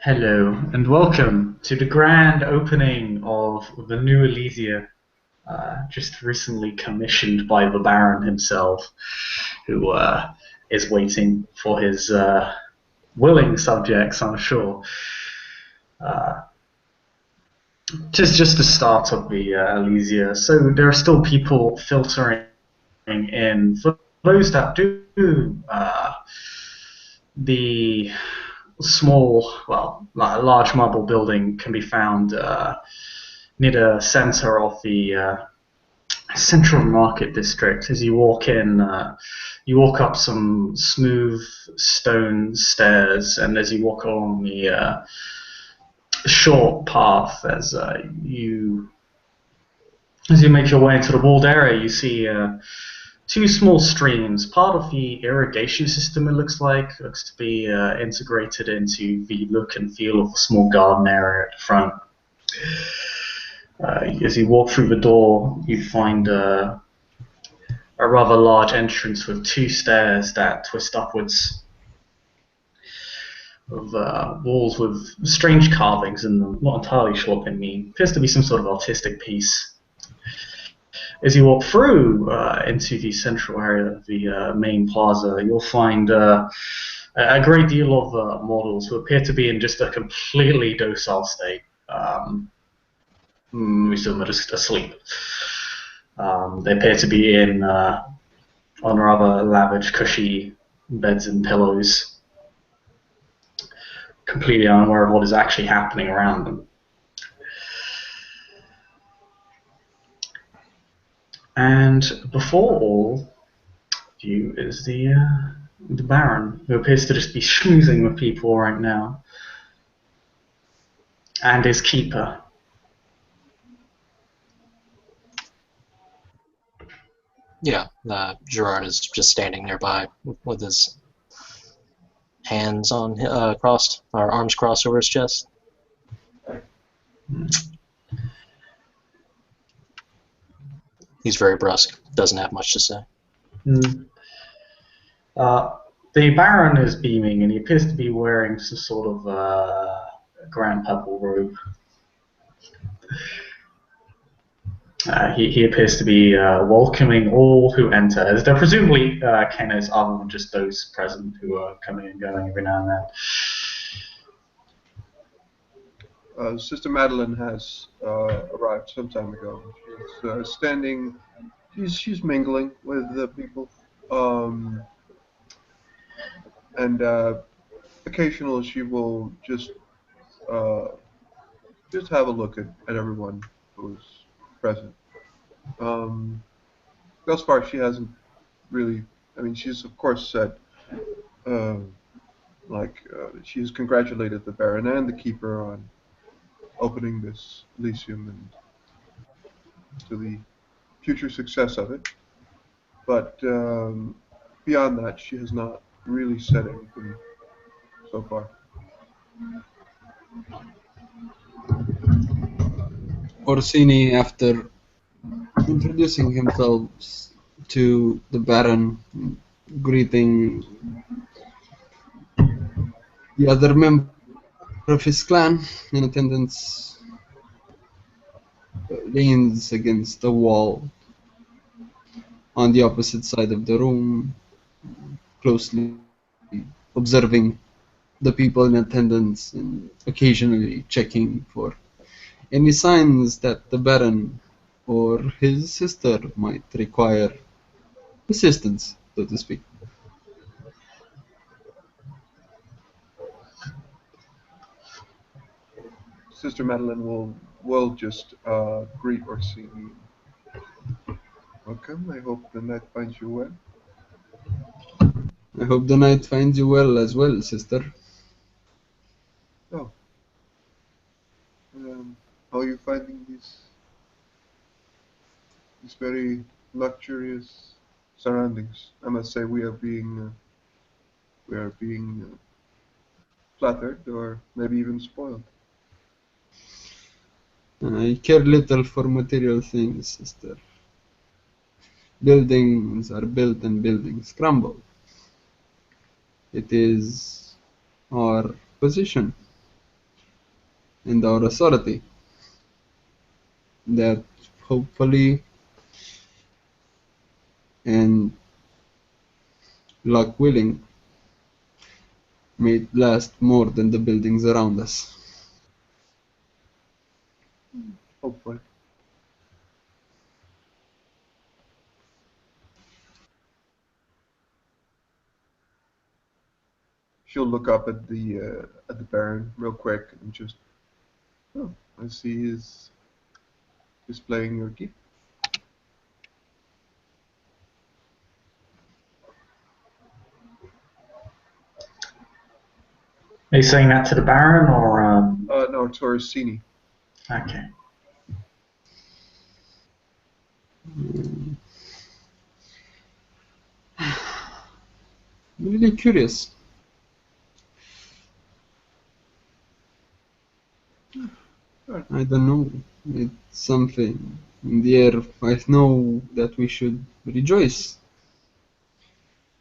Hello and welcome to the grand opening of the new Elysia, just recently commissioned by the Baron himself, who is waiting for his willing subjects, I'm sure. Uh, just the start of the Elysia, so there are still people filtering in. For those that do, the large marble building can be found near the center of the central market district. As you walk in, you walk up some smooth stone stairs, and as you walk along the short path, as you make your way into the walled area, you see two small streams, part of the irrigation system. It looks to be integrated into the look and feel of a small garden area at the front. As you walk through the door, you find a rather large entrance with two stairs that twist upwards, with walls with strange carvings in them. Not entirely sure what they mean. Appears to be some sort of artistic piece. As you walk through into the central area of the main plaza, you'll find a great deal of models who appear to be in just a completely docile state. Most of them are just asleep. They appear to be on rather lavish, cushy beds and pillows, completely unaware of what is actually happening around them. And before all of you is the Baron, who appears to just be schmoozing with people right now, and his keeper. Yeah, Gerard is just standing nearby with his hands on crossed, or arms crossed over his chest. He's very brusque, doesn't have much to say. The Baron is beaming, and he appears to be wearing some sort of grand purple robe. He appears to be welcoming all who enter, as they're presumably Cainites other than just those present who are coming and going every now and then. Sister Madeline has arrived some time ago. She's standing. She's mingling with the people, and occasionally she will just have a look at everyone who's present. Thus far, she hasn't really. I mean, she's of course said, she's congratulated the Baron and the Keeper on opening this Elysium and to the future success of it. But beyond that, she has not really said anything so far. Orsini, after introducing himself to the Baron, greeting the other member of his clan in attendance, leans against the wall on the opposite side of the room, closely observing the people in attendance and occasionally checking for any signs that the Baron or his sister might require assistance, so to speak. Sister Madeline will just greet Orsini. Welcome. I hope the night finds you well. I hope the night finds you well as well, sister. Oh. How are you finding these very luxurious surroundings? I must say we are being flattered, or maybe even spoiled. I care little for material things, sister. Buildings are built and buildings crumble. It is our position and our authority that hopefully and luck willing may it last more than the buildings around us. Hopefully. She'll look up at the Baron real quick and just, oh, I see he's displaying your key. Are you saying that to the Baron or? No, it's Orsini. Okay. Really curious. I don't know. It's something in the air. I know that we should rejoice.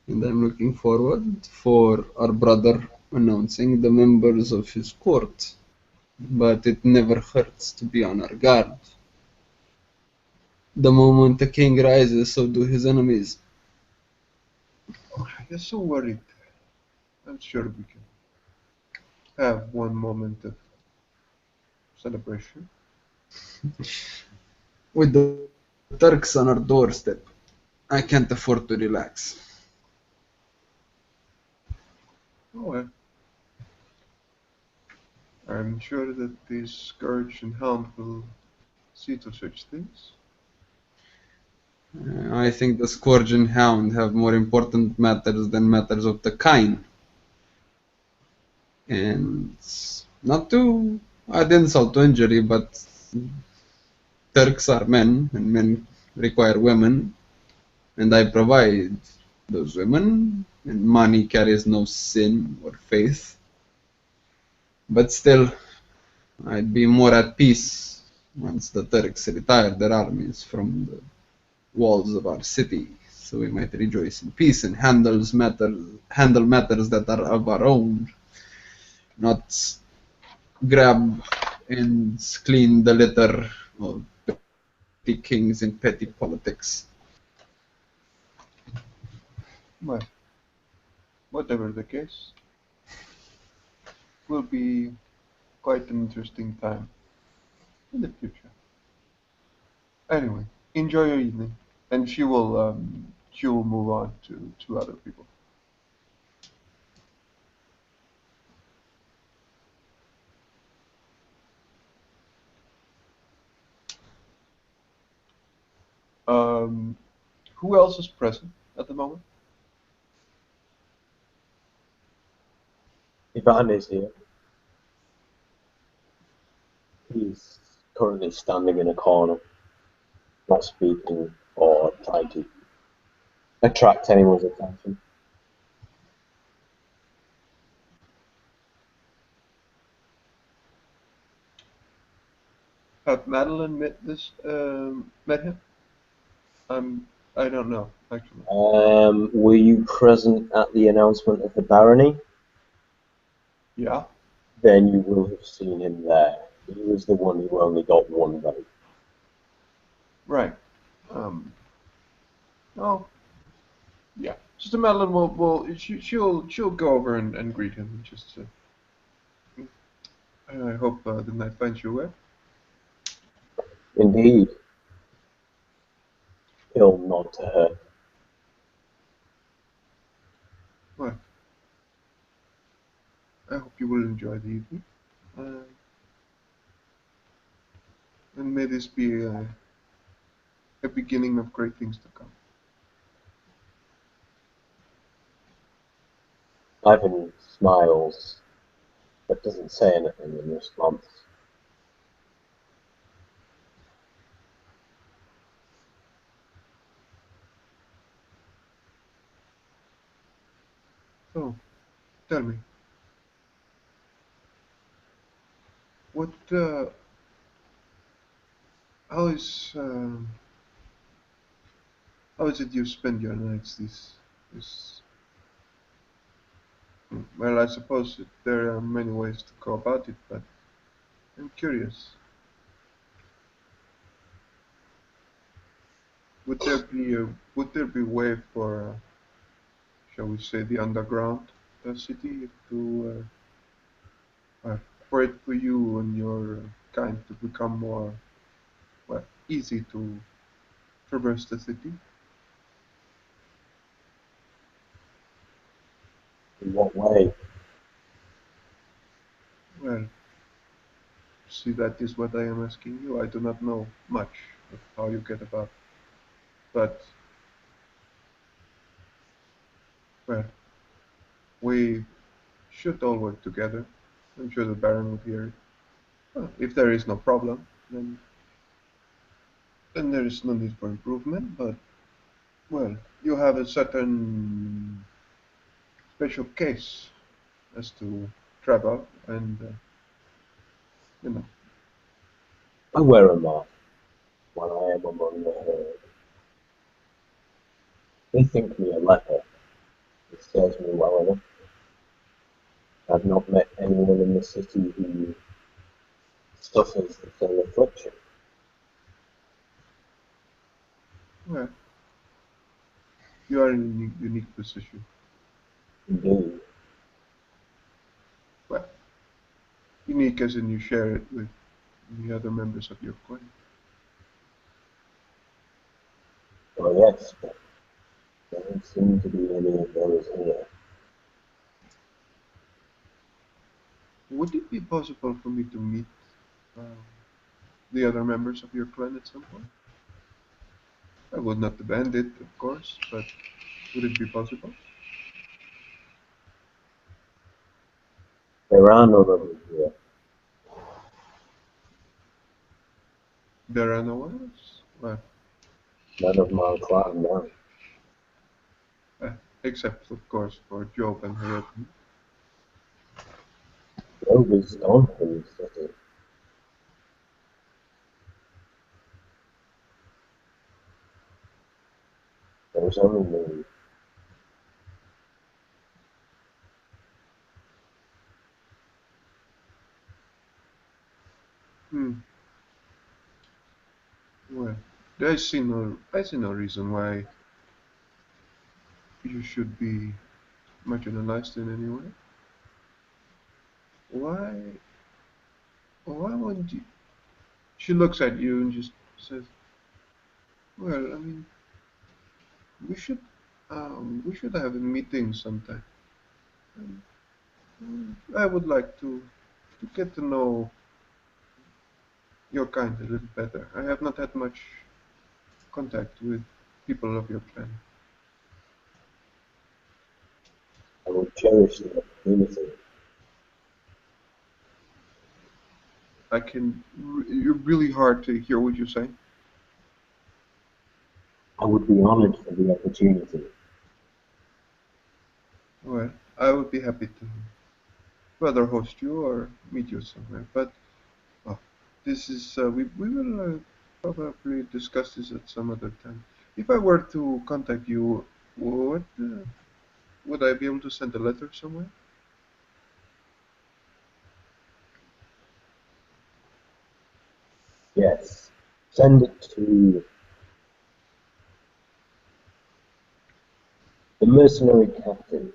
And I'm looking forward for our brother announcing the members of his court. But it never hurts to be on our guard. The moment the king rises, so do his enemies. You're so worried. I'm sure we can have one moment of celebration. With the Turks on our doorstep, I can't afford to relax. Oh well. I'm sure that the Scourge and Hound will see to such things. I think the Scourge and Hound have more important matters than matters of the kind. And not to add insult to injury, but Turks are men, and men require women, and I provide those women, and money carries no sin or faith. But still, I'd be more at peace once the Turks retire their armies from the walls of our city, so we might rejoice in peace and handle matters that are of our own, not grab and clean the litter of petty kings and petty politics. Well, whatever the case, will be quite an interesting time in the future. Anyway, enjoy your evening, and she will move on to other people. Um, who else is present at the moment? Ivan is here. He's currently standing in a corner, not speaking or trying to attract anyone's attention. Have Madeline met him? I don't know actually. Were you present at the announcement of the barony? Yeah. Then you will have seen him there. He was the one who only got one vote. Right. Oh, yeah. Sister Madeline she'll go over and greet him. And just I hope the night finds you well. Indeed. He'll nod to her. Well, I hope you will enjoy the evening, and may this be a beginning of great things to come. Ivan smiles, but doesn't say anything in response. So, tell me, what how is how is it you spend your nights this well, I suppose there are many ways to go about it, but I'm curious. Would there be a way for, shall we say, the underground city for it for you and your kind to become more, well, easy to traverse the city? In what way? Well, see, that is what I am asking you. I do not know much of how you get about, but well, we should all work together. I'm sure the Baron will hear it. Well, if there is no problem, then there is no need for improvement. But well, you have a certain special case as to travel, and you know, I wear a mask when I am among the herd. They think me a leper. It serves me well enough. I've not met anyone in the city who suffers the same affliction. well, you are in a unique position. Indeed. Well, unique as in you share it with the other members of your clan. Well, yes, but there don't seem to be any of those here. Would it be possible for me to meet um, the other members of your clan at some point? I would not demand it, of course, but would it be possible? There are none of them here. There are no others? Well, None of my clan, no. except, of course, for Job and Hayat. Job is gone from the city. There's only me. Hmm. Well, I see no reason why you should be marginalized in any way. Why? Why wouldn't you? She looks at you and just says, "Well, I mean, we should, we should have a meeting sometime. Um, I would like to get to know your kind a little better. I have not had much contact with people of your clan. I will cherish the opportunity. You're really hard to hear what you say. I would be honored for the opportunity. Well, I would be happy to whether host you or meet you somewhere. But oh, this is we will probably discuss this at some other time. If I were to contact you, would I be able to send a letter somewhere? Yes. Send it to the mercenary captain,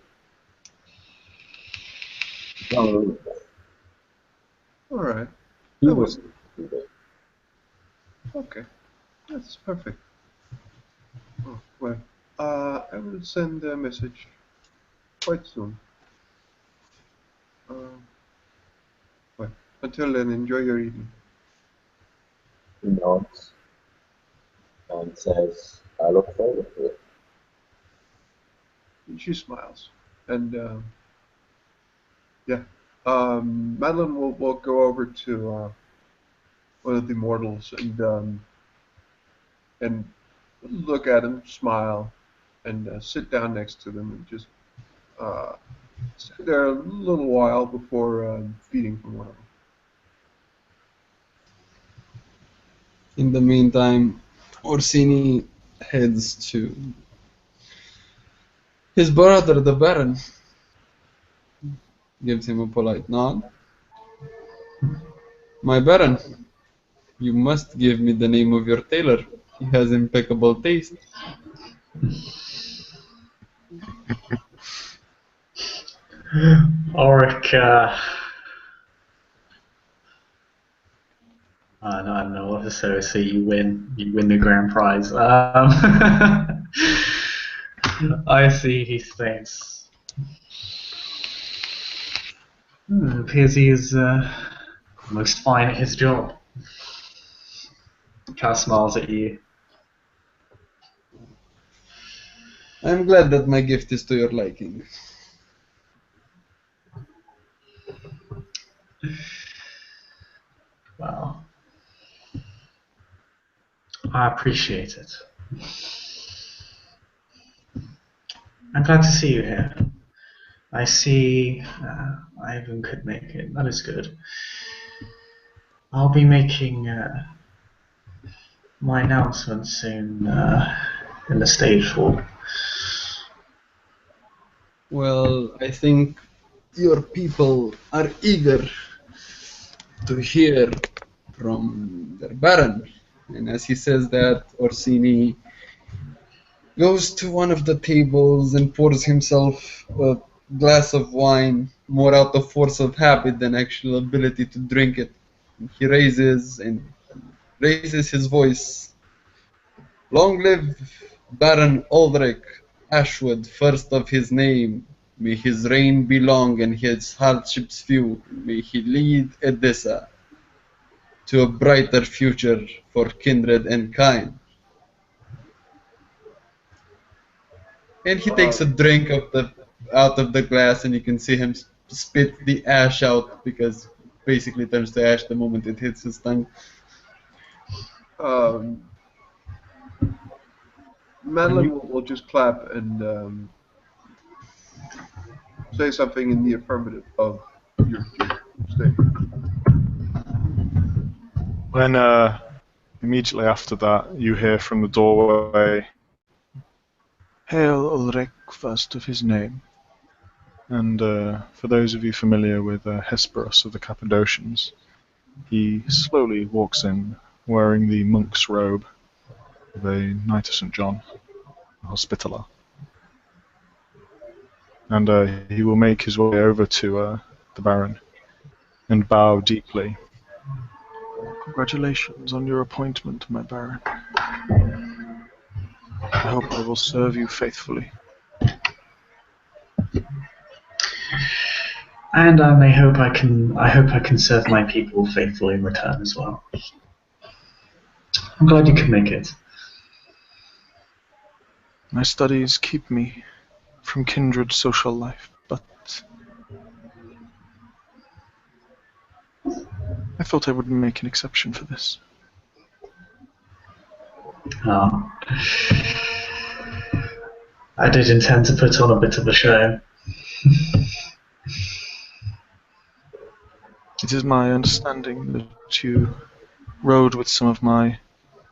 John Luke. All right. He I will. was good. Okay, that's perfect. Oh, well, I will send a message quite soon. Uh, well, until then, enjoy your evening. He nods and says, I look forward to it. And she smiles, and yeah, Madeline will go over to one of the mortals and look at him, smile, and sit down next to them, and just uh, sit there a little while before feeding from one of them. In the meantime, Orsini heads to his brother, the Baron, gives him a polite nod. My Baron, you must give me the name of your tailor. He has impeccable taste. Auric, I don't know what to say. So you win the grand prize. I see. He thinks. Appears he is most fine at his job. Kind of smiles at you. I'm glad that my gift is to your liking. Well, I appreciate it. I'm glad to see you here. I see Ivan could make it. That is good. I'll be making my announcement soon in the stage hall. Well, I think your people are eager to hear from their Baron. And as he says that, Orsini goes to one of the tables and pours himself a glass of wine, more out of force of habit than actual ability to drink it. He raises his voice. Long live Baron Ulrich Ashwood, first of his name. May his reign be long and his hardships few. May he lead Edessa to a brighter future for kindred and kind. And he takes a drink out of the glass, and you can see him spit the ash out because basically it turns to ash the moment it hits his tongue. Madeline will just clap and say something in the affirmative of your statement. When immediately after that, you hear from the doorway, "Hail Ulrich, first of his name." And for those of you familiar with Hesperus of the Cappadocians, he slowly walks in, wearing the monk's robe of a Knight of St. John, a Hospitaller. And he will make his way over to the Baron and bow deeply. "Congratulations on your appointment, my Baron. I hope I will serve you faithfully." And I hope I can serve my people faithfully in return as well. I'm glad you could make it. My studies keep me from kindred social life, but I thought I would make an exception for this. I did intend to put on a bit of a show. It is my understanding that you rode with some of my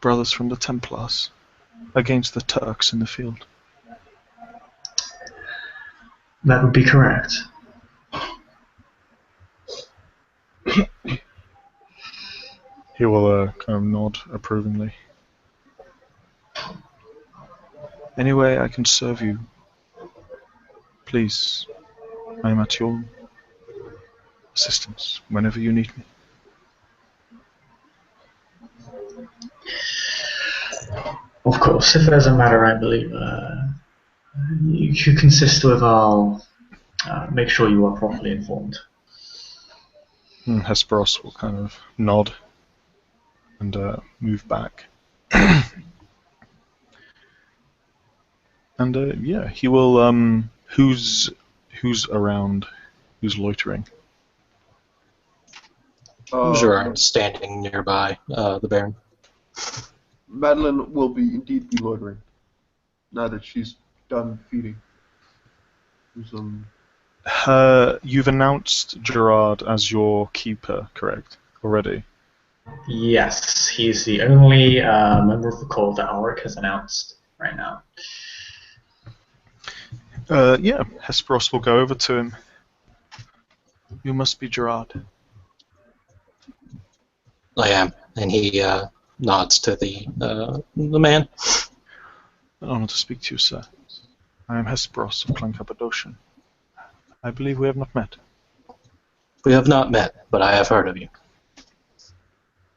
brothers from the Templars against the Turks in the field. That would be correct. He will kind of nod approvingly. "Any way I can serve you, please, I am at your assistance whenever you need me." Of course, if there's a matter I believe you consist with, I'll make sure you are properly informed. And Hesperos will kind of nod and move back. And yeah, he will. Who's around? Who's loitering? Gerard standing nearby the Baron. Madeline will indeed be loitering now that she's done feeding. You've announced Gerard as your keeper, correct? Already? Yes, he's the only member of the court that Auric has announced right now. Yeah, Hesperos will go over to him. "You must be Gerard." I am. And he nods to the man. An honor to speak to you, sir. I am Hesperos of Clan Cappadocian. I believe we have not met. We have not met, but I have heard of you.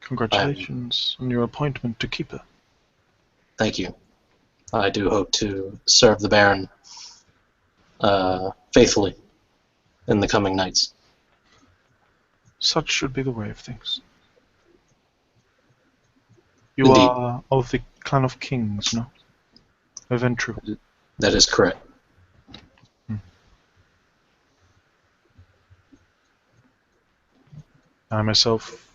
Congratulations on your appointment to Keeper. Thank you. I do hope to serve the Baron faithfully in the coming nights. Such should be the way of things. You Indeed. are of the Clan of Kings, no? Eventru. That is correct. I myself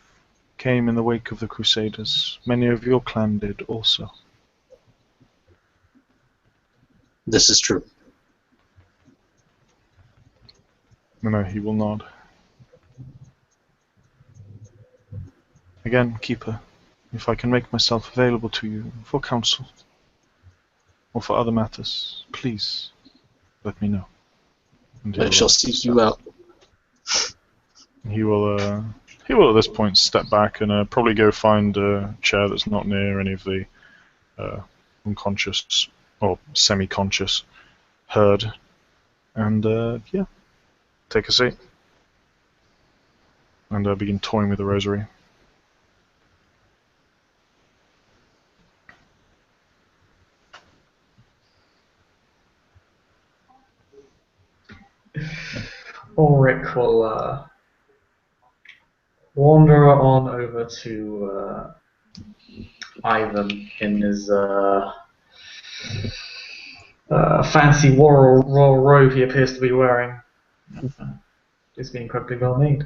came in the wake of the Crusaders. Many of your clan did also. This is true. No, he will nod. Again, Keeper, if I can make myself available to you for counsel or for other matters, please let me know. And I shall seek you out. He will at this point step back and probably go find a chair that's not near any of the unconscious or semi-conscious herd, and yeah, take a seat and begin toying with the rosary. Ulrich will wander on over to Ivan in his fancy royal robe he appears to be wearing. It's been incredibly well made.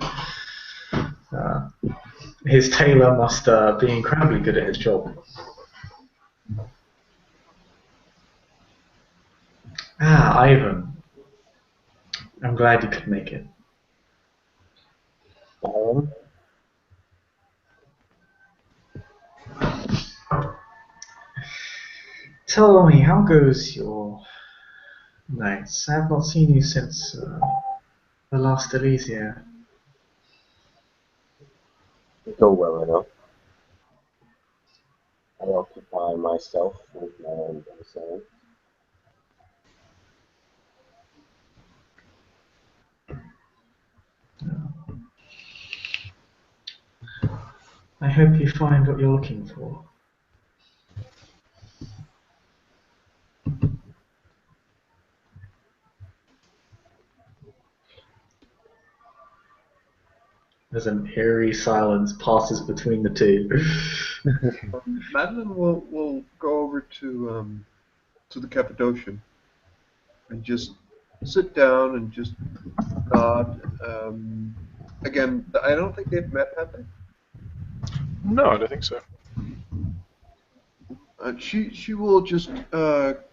His tailor must be incredibly good at his job. Ah, Ivan. I'm glad you could make it. Baron? Tell me, how goes your nights? I have not seen you since the last Elysia. They go well enough. I occupy myself with my own concerns. I hope you find what you're looking for. As an eerie silence passes between the two. Madeline will go over to the Cappadocian and just sit down and just nod. Again, I don't think they've met, have they? No, I don't think so. She will just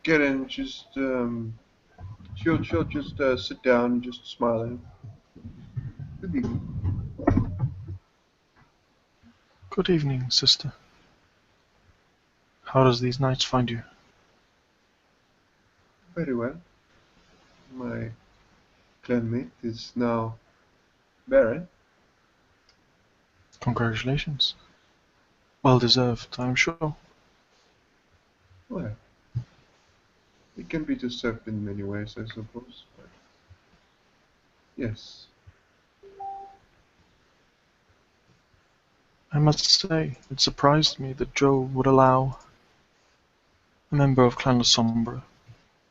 get in, just she'll just sit down and just smile at him. Good evening. Good evening, sister. How does these nights find you? Very well. My clanmate is now Baron. Congratulations. Well deserved, I am sure. Well, it can be deserved in many ways, I suppose. But yes. I must say, it surprised me that Joe would allow a member of Clan Sombra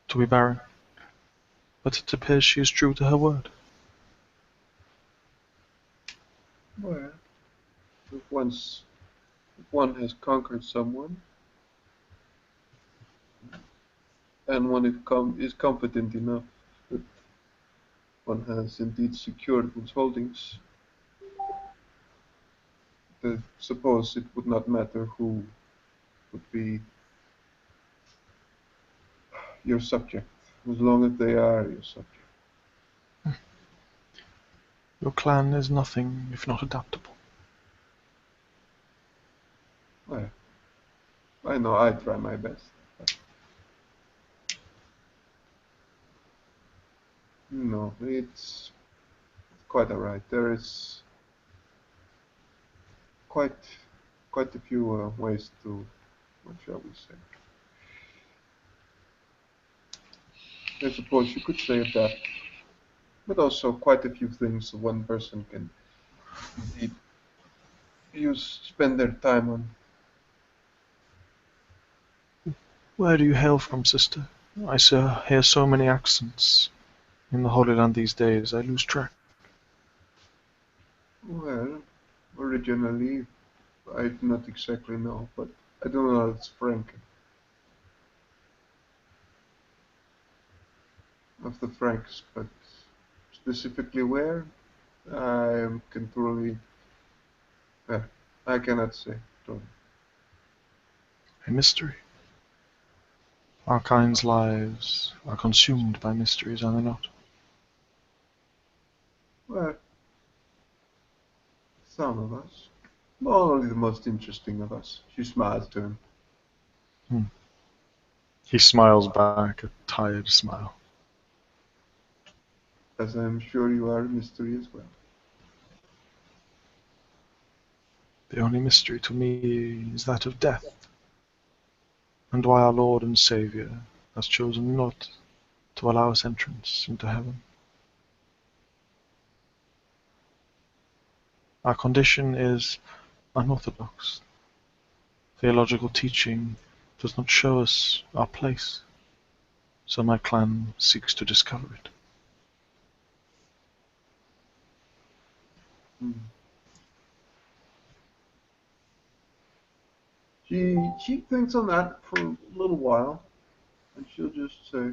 to be Baron, but it appears she is true to her word. Well, if one has conquered someone, and one is confident enough that one has indeed secured one's holdings, I suppose it would not matter who would be your subject, as long as they are your subject. Your clan is nothing if not adaptable. Well, I know I try my best. No, it's quite alright. There is quite a few ways to, what shall we say? I suppose you could say that, but also quite a few things one person can indeed spend their time on. Where do you hail from, sister? I hear so many accents in the Holy Land these days, I lose track. Well, originally, I do not exactly know, but I don't know it's Frank. Of the Franks, but specifically where, I can truly, I cannot say. Truly. A mystery. Our kind's lives are consumed by mysteries, are they not? Well, some of us. Only the most interesting of us. She smiled to him. He smiles back, a tired smile. As I'm sure you are a mystery as well. The only mystery to me is that of death, and why our Lord and Saviour has chosen not to allow us entrance into heaven. Our condition is unorthodox. Theological teaching does not show us our place, so my clan seeks to discover it. Hmm. She thinks on that for a little while, and she'll just say,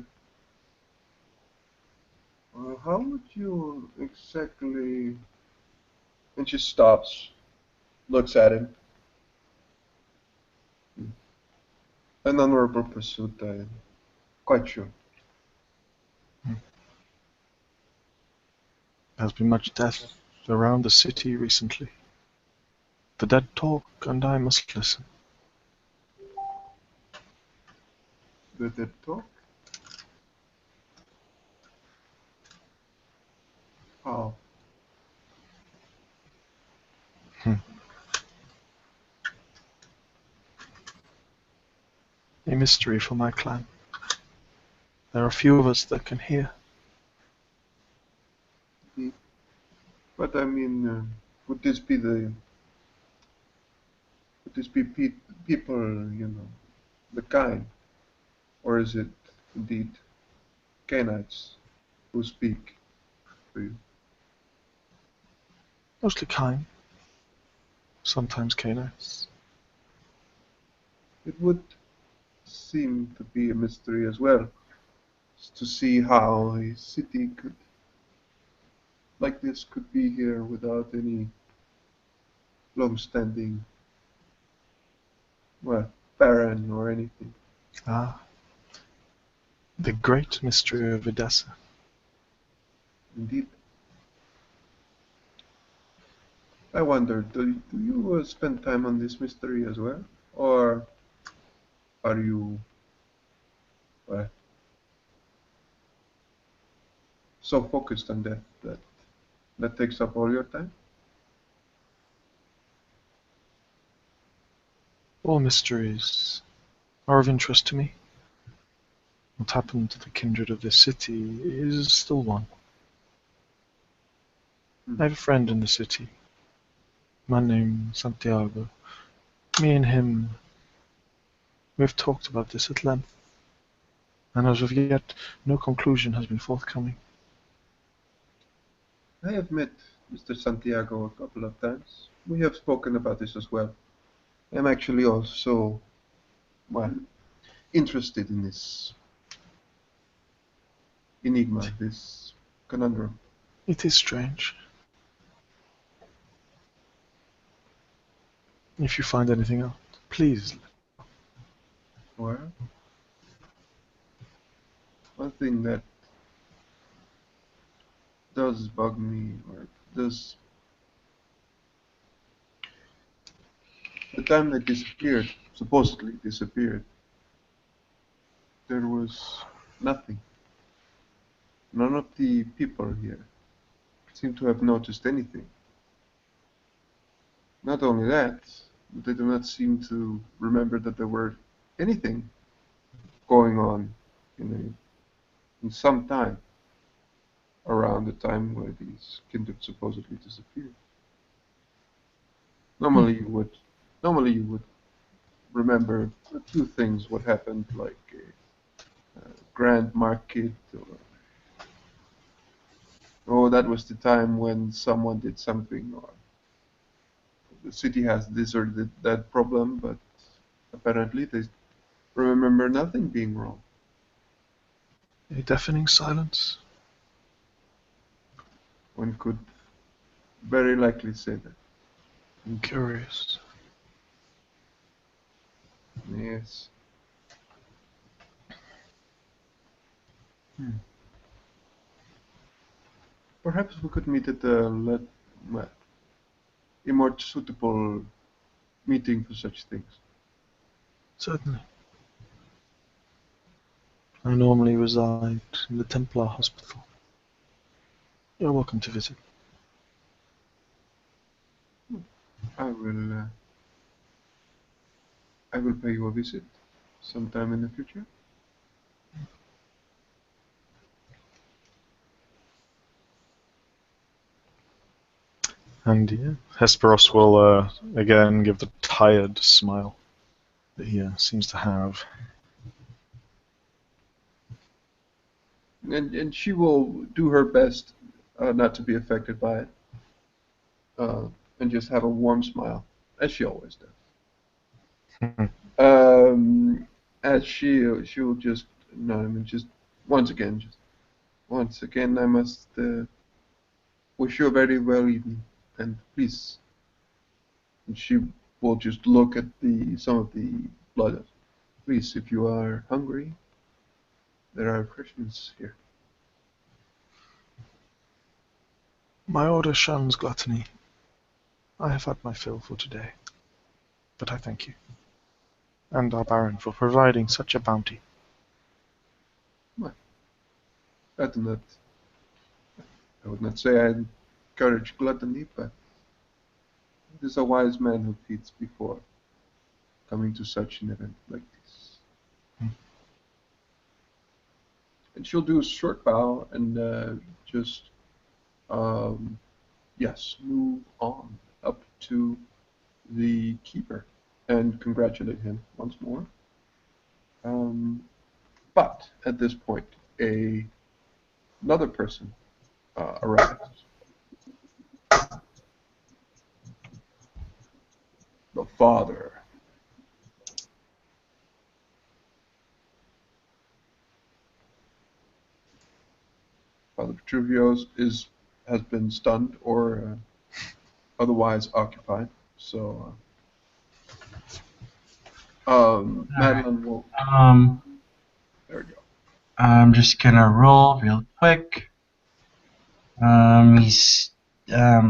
how would you exactly... And she stops, looks at him. An honorable pursuit, I am quite sure. There has been much death around the city recently. The dead talk, and I must listen. The dead talk? How? A mystery for my clan. There are few of us that can hear. But I mean, would this be people, the kind, or is it indeed Cainites who speak for you? Mostly kind. Sometimes Cainites. It would seem to be a mystery as well, to see how a city like this could be here without any long-standing, well, baron or anything. Ah, the great mystery of Edessa. Indeed. I wonder, do you spend time on this mystery as well? Or are you, well, so focused on that takes up all your time? All mysteries are of interest to me. What happened to the kindred of this city is still one. I have a friend in the city. Man named Santiago. Me and him, we have talked about this at length, and as of yet, no conclusion has been forthcoming. I have met Mr. Santiago a couple of times. We have spoken about this as well. I'm actually also, well, interested in this enigma, this conundrum. It is strange. If you find anything out, please. Well, one thing that does bug me, or does, the time they disappeared, supposedly disappeared, there was nothing. None of the people here seem to have noticed anything. Not only that, but they do not seem to remember that there were anything going on in some time around the time where these kindred supposedly disappeared. Normally you would remember a few things, what happened, like a grand market, or oh, that was the time when someone did something, or the city has this or that problem, but apparently they remember nothing being wrong. A deafening silence. One could very likely say that. I'm curious. Yes. Perhaps we could meet at well, a more suitable meeting for such things. Certainly. I normally reside in the Templar Hospital. You're welcome to visit. I will pay you a visit sometime in the future. And yeah, Hesperos will again give the tired smile that he seems to have. And she will do her best not to be affected by it, and just have a warm smile, as she always does. As she will just no, I mean just once again, I must wish you a very well evening, and please. And she will just look at some of the blood. Please, if you are hungry, there are refreshments here. My order shuns gluttony. I have had my fill for today, but I thank you, and our Baron for providing such a bounty. Well, I would not say I encourage gluttony, but it is a wise man who feeds before coming to such an event like this. And she'll do a short bow and just, yes, move on up to the keeper and congratulate him once more. But at this point, another person arrives. The father. Father Petruvios has been stunned or otherwise occupied. So Madeline will. There we go. I'm just gonna roll real quick. He's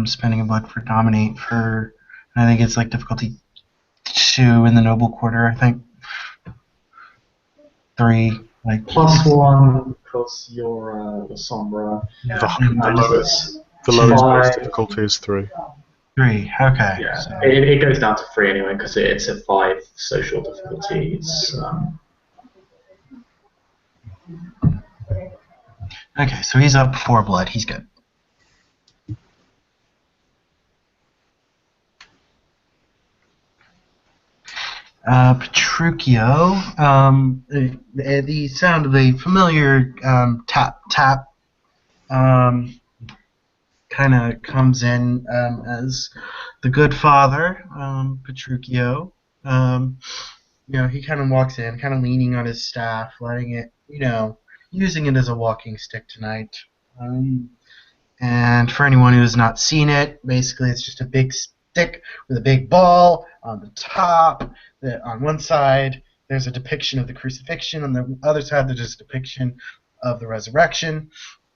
spending a blood for dominate for, I think it's like difficulty 2 in the noble quarter. I think 3 like +1 because you're the Sombra. Yeah, The lowest base difficulty is 3. 3. Okay. Yeah, So. it goes down to 3 anyway because it's a 5 social difficulty. Okay, so he's up 4 blood. He's good. Petruchio, the sound of the familiar tap tap kind of comes in as the good father, Petruchio. He kind of walks in, kind of leaning on his staff, letting it, using it as a walking stick tonight. And for anyone who has not seen it, basically it's just a big stick with a big ball on the top. On one side, there's a depiction of the crucifixion. On the other side, there's a depiction of the resurrection.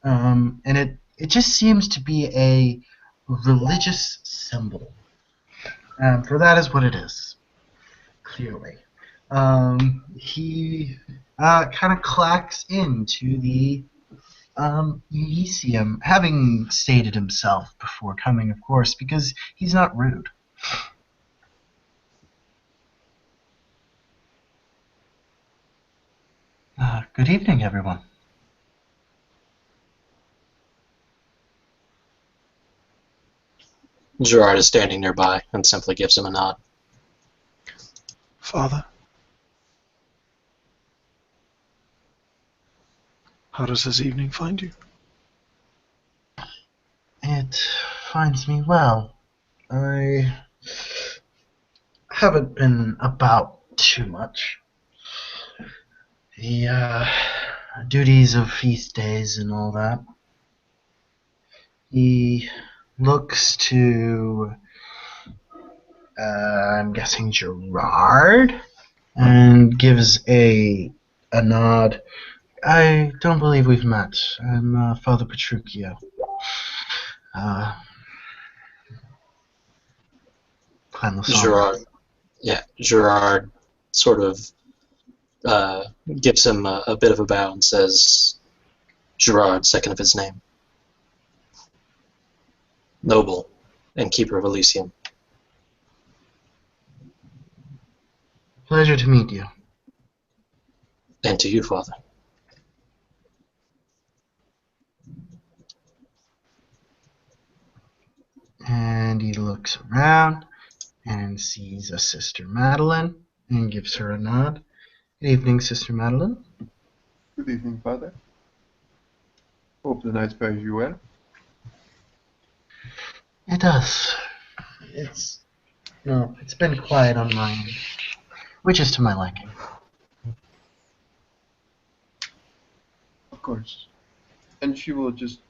And it just seems to be a religious symbol. For that is what it is, clearly. He kind of clacks into the Elysium, having stated himself before coming, of course, because he's not rude. Good evening, everyone. Gerard is standing nearby and simply gives him a nod. Father? How does this evening find you? It finds me well. I haven't been about too much. The duties of feast days and all that. He looks to, I'm guessing Gerard, and gives a nod. I don't believe we've met. I'm Father Petruchio. Gerard sort of gives him a bit of a bow and says, Gerard, second of his name. Noble and keeper of Elysium. Pleasure to meet you. And to you, Father. And he looks around and sees a Sister Madeline and gives her a nod. Good evening, Sister Madeline. Good evening, Father. Hope the night fares you well. It does. It's been quiet on my end, which is to my liking. Of course. And she will just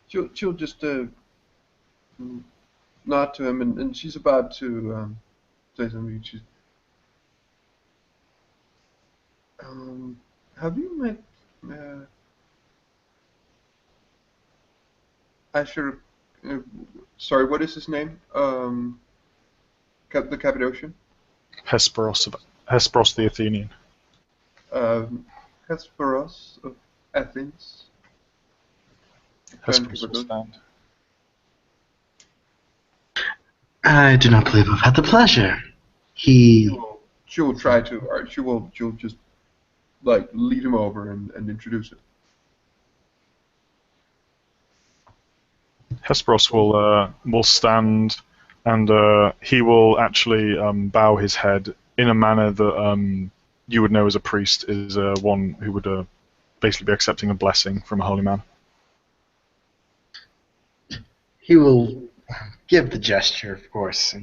she'll just nod to him, and she's about to say something. She's have you met Asher? Sorry, what is his name? The Cappadocian. Hesperos the Athenian. Hesperos of Athens. Hesperos will stand. I do not believe I've had the pleasure. She'll try to, or she'll just like lead him over and introduce it. Hesperos will stand, and he will actually bow his head in a manner that you would know as a priest is one who would basically be accepting a blessing from a holy man. He will give the gesture, of course,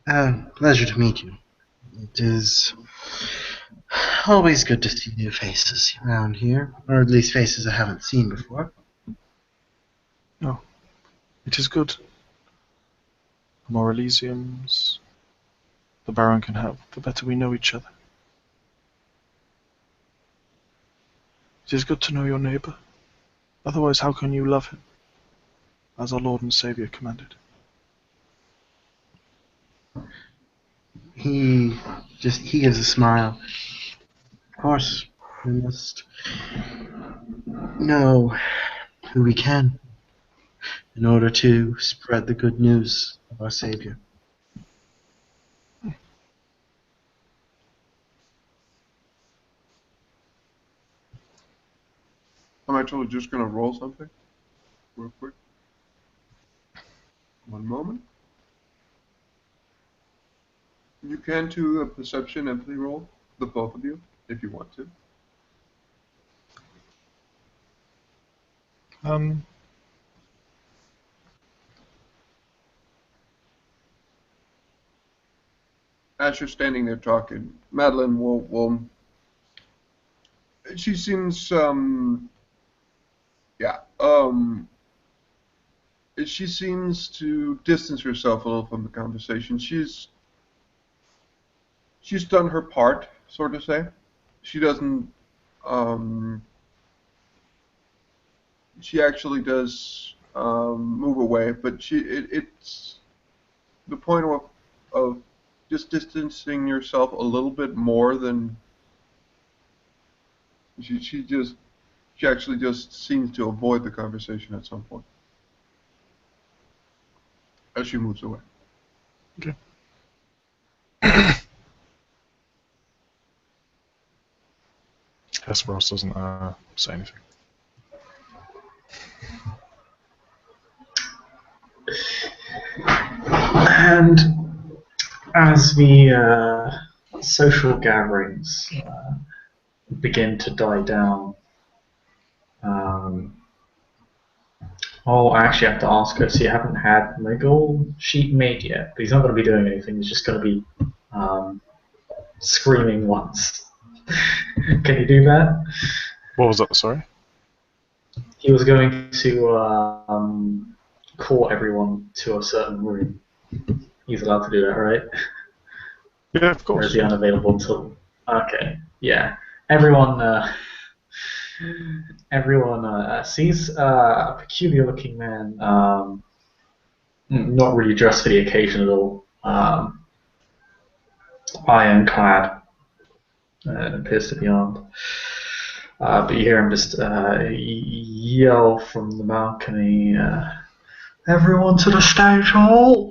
and pleasure to meet you. It is always good to see new faces around here, or at least faces I haven't seen before. Oh, it is good. The more Elysiums the Baron can have, the better we know each other. It is good to know your neighbour. Otherwise, how can you love him, as our Lord and Saviour commanded? He gives a smile. Of course, we must know who we can in order to spread the good news of our Savior. I'm actually just gonna roll something real quick. One moment. You can do a perception empathy roll, the both of you, if you want to. As you're standing there talking, Madeline will she seems she seems to distance herself a little from the conversation. She's done her part, sort of say. She doesn't she actually does move away, but it's the point of just distancing yourself a little bit more than she actually just seems to avoid the conversation at some point as she moves away. Okay. Hesperos doesn't say anything. And as the social gatherings begin to die down, I actually have to ask her, so you haven't had the goal sheet made yet, but he's not going to be doing anything, he's just going to be screaming once. Can you do that? What was that, sorry? He was going to call everyone to a certain room. He's allowed to do that, right? Yeah, of Or course. is he unavailable until... Okay, yeah. Everyone sees a peculiar-looking man, not really dressed for the occasion at all, iron-clad, appears to be armed. But you hear him just yell from the balcony, "Everyone to the stage hall!"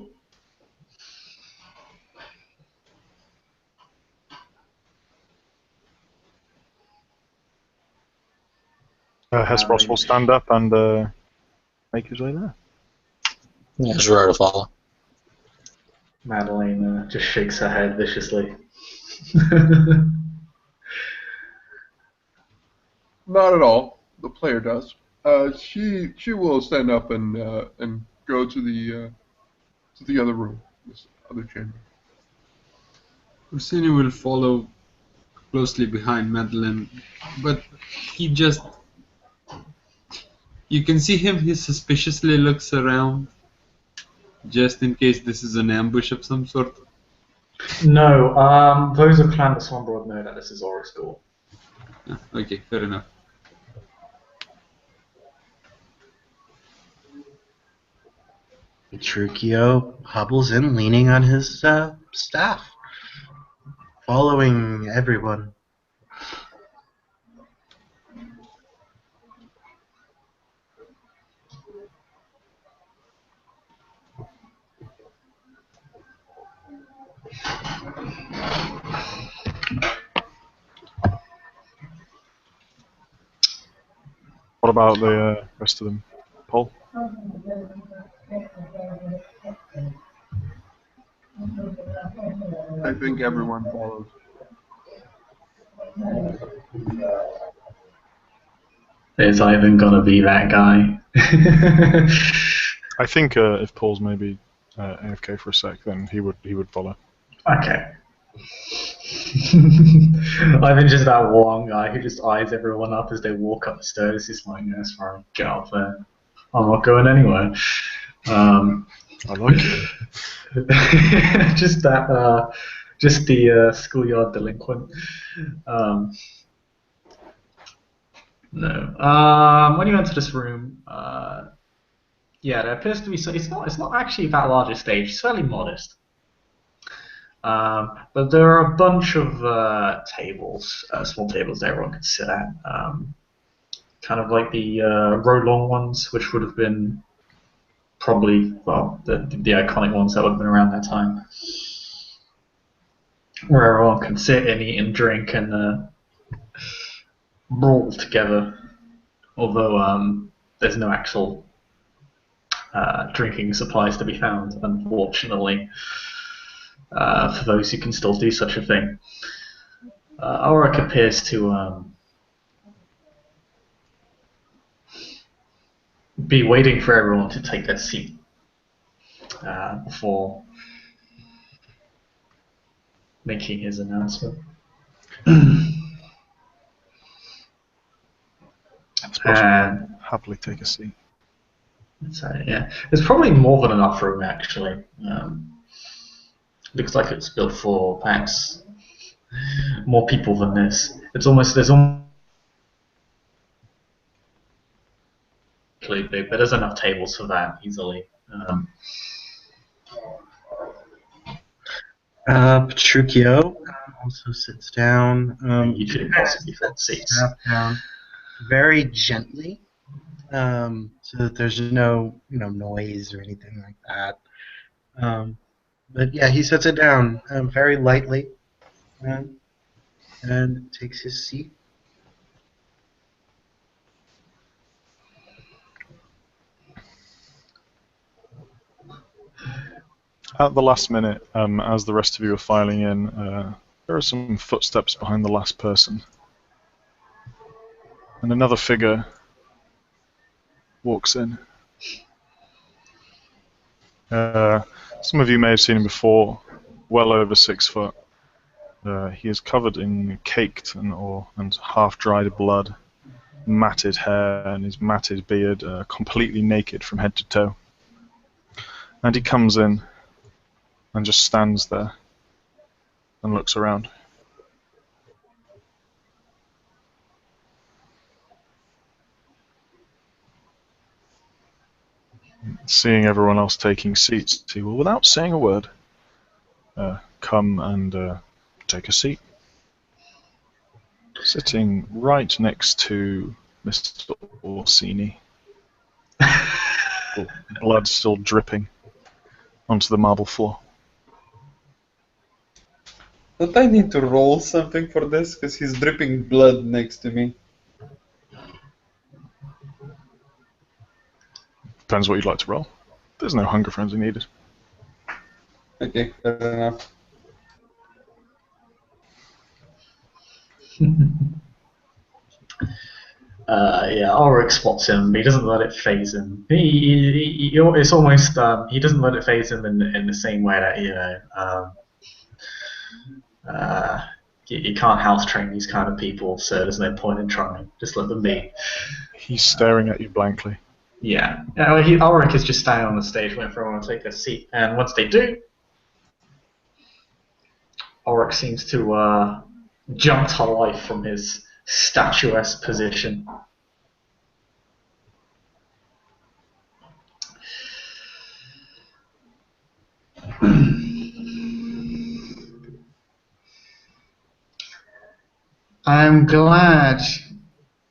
Hesperos will stand up and make his way there. Yeah, Gerard will follow. Madeline just shakes her head viciously. Not at all. The player does. She will stand up and go to the other room, this other chamber. Ursini will follow closely behind Madeline, but he just... You can see him, he suspiciously looks around, just in case this is an ambush of some sort. No, those of Clan de Sombrod know that this is Auric's school. Ah, okay, fair enough. Petruchio hobbles in, leaning on his staff, following everyone. What about the rest of them? Paul? I think everyone follows. Is Ivan gonna be that guy? I think if Paul's maybe AFK for a sec, then he would follow. Okay. Ivan's just that one guy who just eyes everyone up as they walk up the stairs. He's like, "Yeah, that's fine. Get off there. I'm not going anywhere." I like it. Just that, just the schoolyard delinquent. No. When you enter this room, yeah, there appears to be. So it's not actually that large a stage. It's fairly modest. But there are a bunch of tables, small tables that everyone can sit at. Kind of like the row-long ones, which would have been probably, well, the iconic ones that would have been around that time. Where everyone can sit and eat and drink and brawl together. Although there's no actual drinking supplies to be found, unfortunately, for those who can still do such a thing. Auric appears to be waiting for everyone to take their seat before making his announcement. And happily take a seat. So, yeah, there's probably more than enough room actually. Looks like it's built for perhaps more people than this. There's almost big, but there's enough tables for that easily. Petruchio also sits down. You couldn't possibly fill seats. Staff down very gently, so that there's no noise or anything like that. But yeah, he sets it down very lightly and takes his seat. At the last minute, as the rest of you are filing in, there are some footsteps behind the last person. And another figure walks in. Some of you may have seen him before, well over 6 foot. He is covered in caked and half-dried blood, matted hair, and his matted beard, completely naked from head to toe. And he comes in and just stands there and looks around. Seeing everyone else taking seats, he will, without saying a word, come and take a seat. Sitting right next to Mr. Orsini. Blood still dripping onto the marble floor. Don't I need to roll something for this? Because he's dripping blood next to me. Depends what you'd like to roll. There's no hunger frenzy needed. Okay, fair enough. Yeah, Ulrich spots him, but he doesn't let it phase him. It's almost he doesn't let it phase him in the same way that you can't house train these kind of people, so there's no point in trying. Just let them be. He's staring at you blankly. Yeah, Ulrich is just standing on the stage waiting for everyone to take their seat, and once they do, Ulrich seems to jump to life from his statuesque position. I'm glad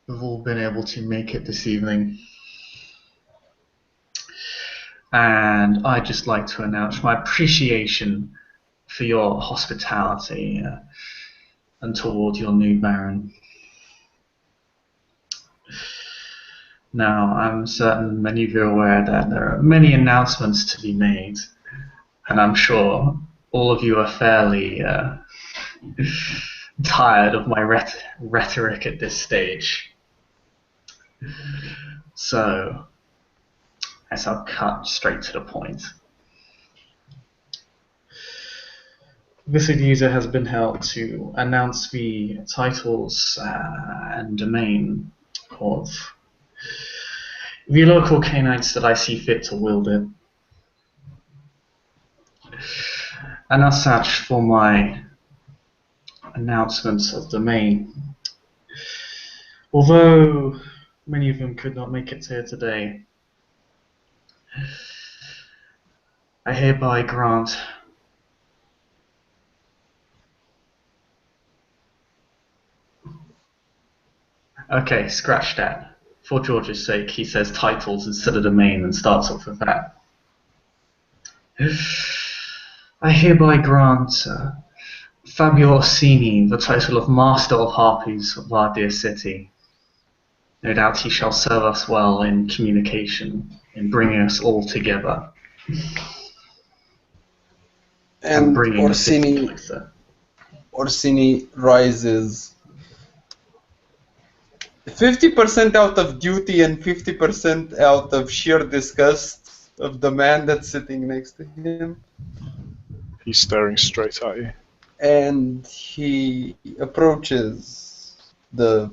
we've all been able to make it this evening. And I'd just like to announce my appreciation for your hospitality and toward your new Baron. Now, I'm certain many of you are aware that there are many announcements to be made, and I'm sure all of you are fairly tired of my rhetoric at this stage. So, as I'll cut straight to the point. This user has been held to announce the titles and domain of the local Cainites that I see fit to wield it. And as such, for my announcements of domain, although many of them could not make it here today, I hereby grant okay, scratch that. For George's sake, he says titles instead of domain and starts off with that. I hereby grant Fabio Orsini the title of Master of Harpies of our dear city. No doubt he shall serve us well in communication, in bringing us all together. And bringing the city closer. Orsini rises 50% out of duty and 50% out of sheer disgust of the man that's sitting next to him. He's staring straight at you. And he approaches the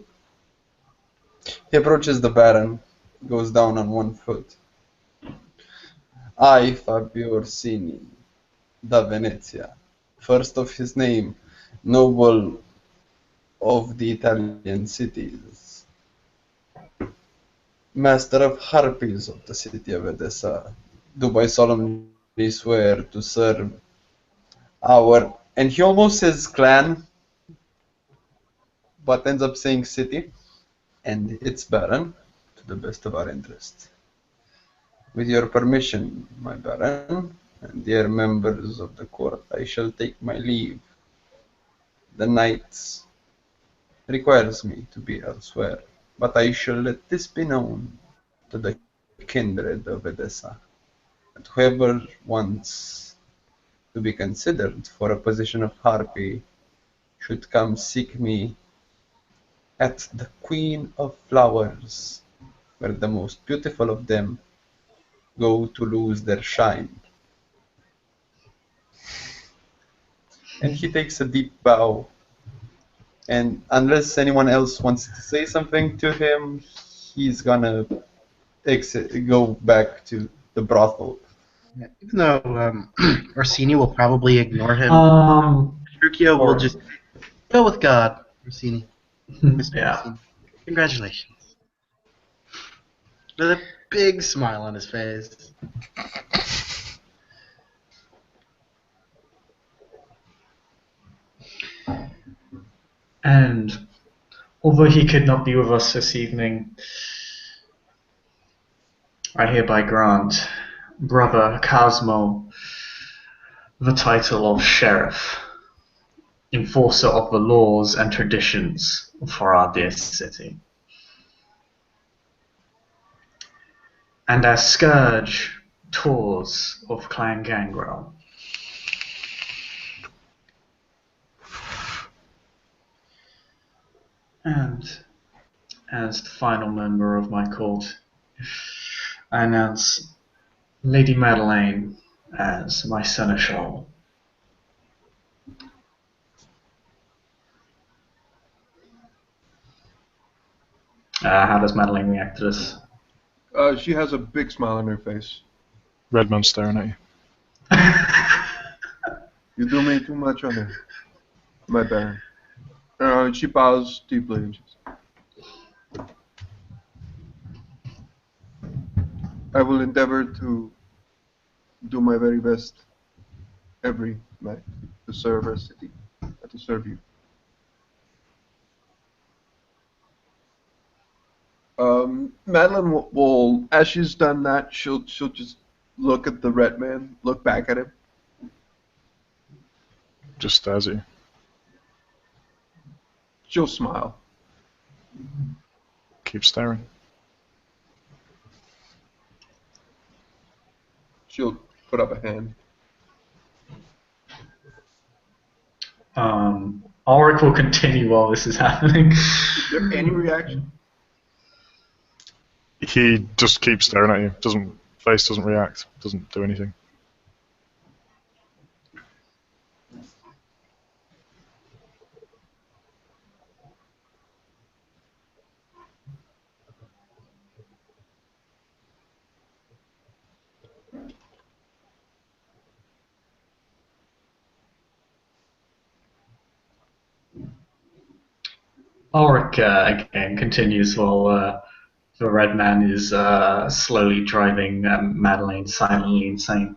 Baron, goes down on one foot. I, Fabio Orsini, da Venezia, first of his name, noble of the Italian cities, master of harpies of the city of Edessa, do I solemnly swear to serve our, and he almost says clan, but ends up saying city, and its Baron, to the best of our interest. With your permission, my Baron, and dear members of the court, I shall take my leave. The night requires me to be elsewhere, but I shall let this be known to the kindred of Edessa, that whoever wants to be considered for a position of harpy should come seek me at the Queen of Flowers, where the most beautiful of them go to lose their shine. And he takes a deep bow, and unless anyone else wants to say something to him, he's gonna go back to the brothel. Yeah, even though Orsini will probably ignore him, Trucchio will or- just go with God, Orsini. Mr. yeah. Orsini. Congratulations. With a big smile on his face. And although he could not be with us this evening, I hereby grant Brother Cosmo the title of Sheriff, enforcer of the laws and traditions for our dear city. And as Scourge tours of Clan Gangrel, and as the final member of my court, I announce Lady Madeleine as my seneschal. How does Madeleine react to this? She has a big smile on her face. Redman staring at you. You do me too much honor, my baron. She bows deeply and she says, I will endeavor to do my very best every night to serve our city and to serve you. Madeline will, as she's done that, she'll just look at the red man, look back at him. Just stares at you. She'll smile. Keep staring. She'll put up a hand. Ulrich will continue while this is happening. Is there any reaction? He just keeps staring at you. Face doesn't react. Doesn't do anything. Ulrich again continues while the red man is slowly driving Madeleine silently insane.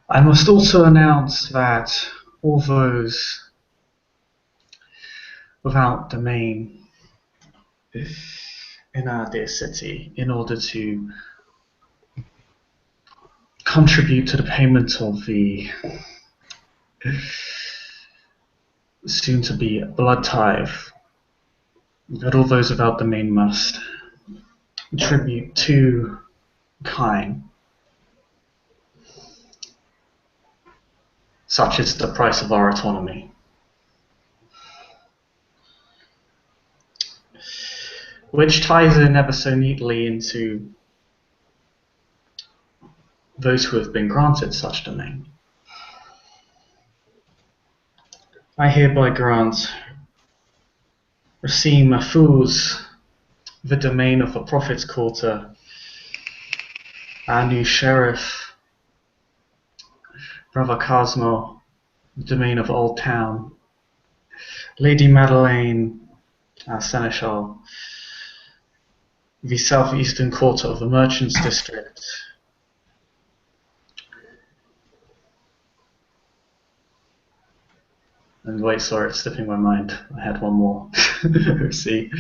I must also announce that all those without domain in our dear city, in order to contribute to the payment of the soon-to-be blood tithe, that all those without domain must contribute to Cain. Such is the price of our autonomy. Which ties in ever so neatly into those who have been granted such domain. I hereby grant Racine Mahfouz the domain of the Prophet's Quarter, our new sheriff, Brother Cosmo, the domain of Old Town, Lady Madeleine, our seneschal, the southeastern quarter of the Merchants District, and wait, sorry, it's slipping my mind. I had one more. See.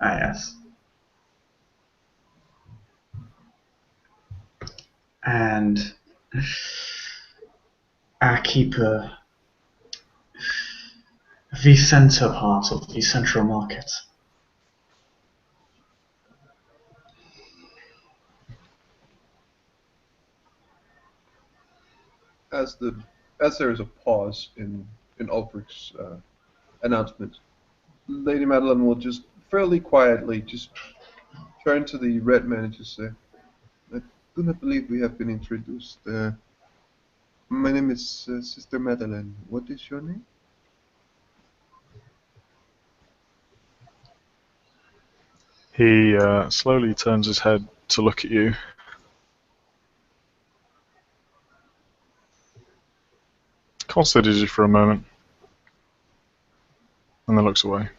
Yes. And our keeper, the center part of the central market. As there is a pause in Ulfric's announcement, Lady Madeline will just fairly quietly just turn to the red man and just say, "I do not believe we have been introduced. My name is Sister Madeline. What is your name?" He slowly turns his head to look at you. Considers you for a moment, and then looks away.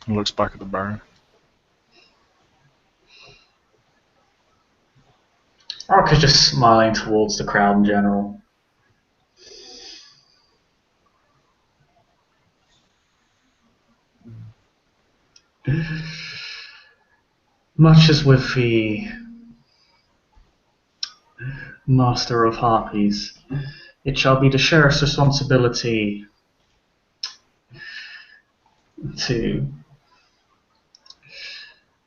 And looks back at the Baron. Ark is just smiling towards the crowd in general. Much as with the Master of Harpies, it shall be the sheriff's responsibility to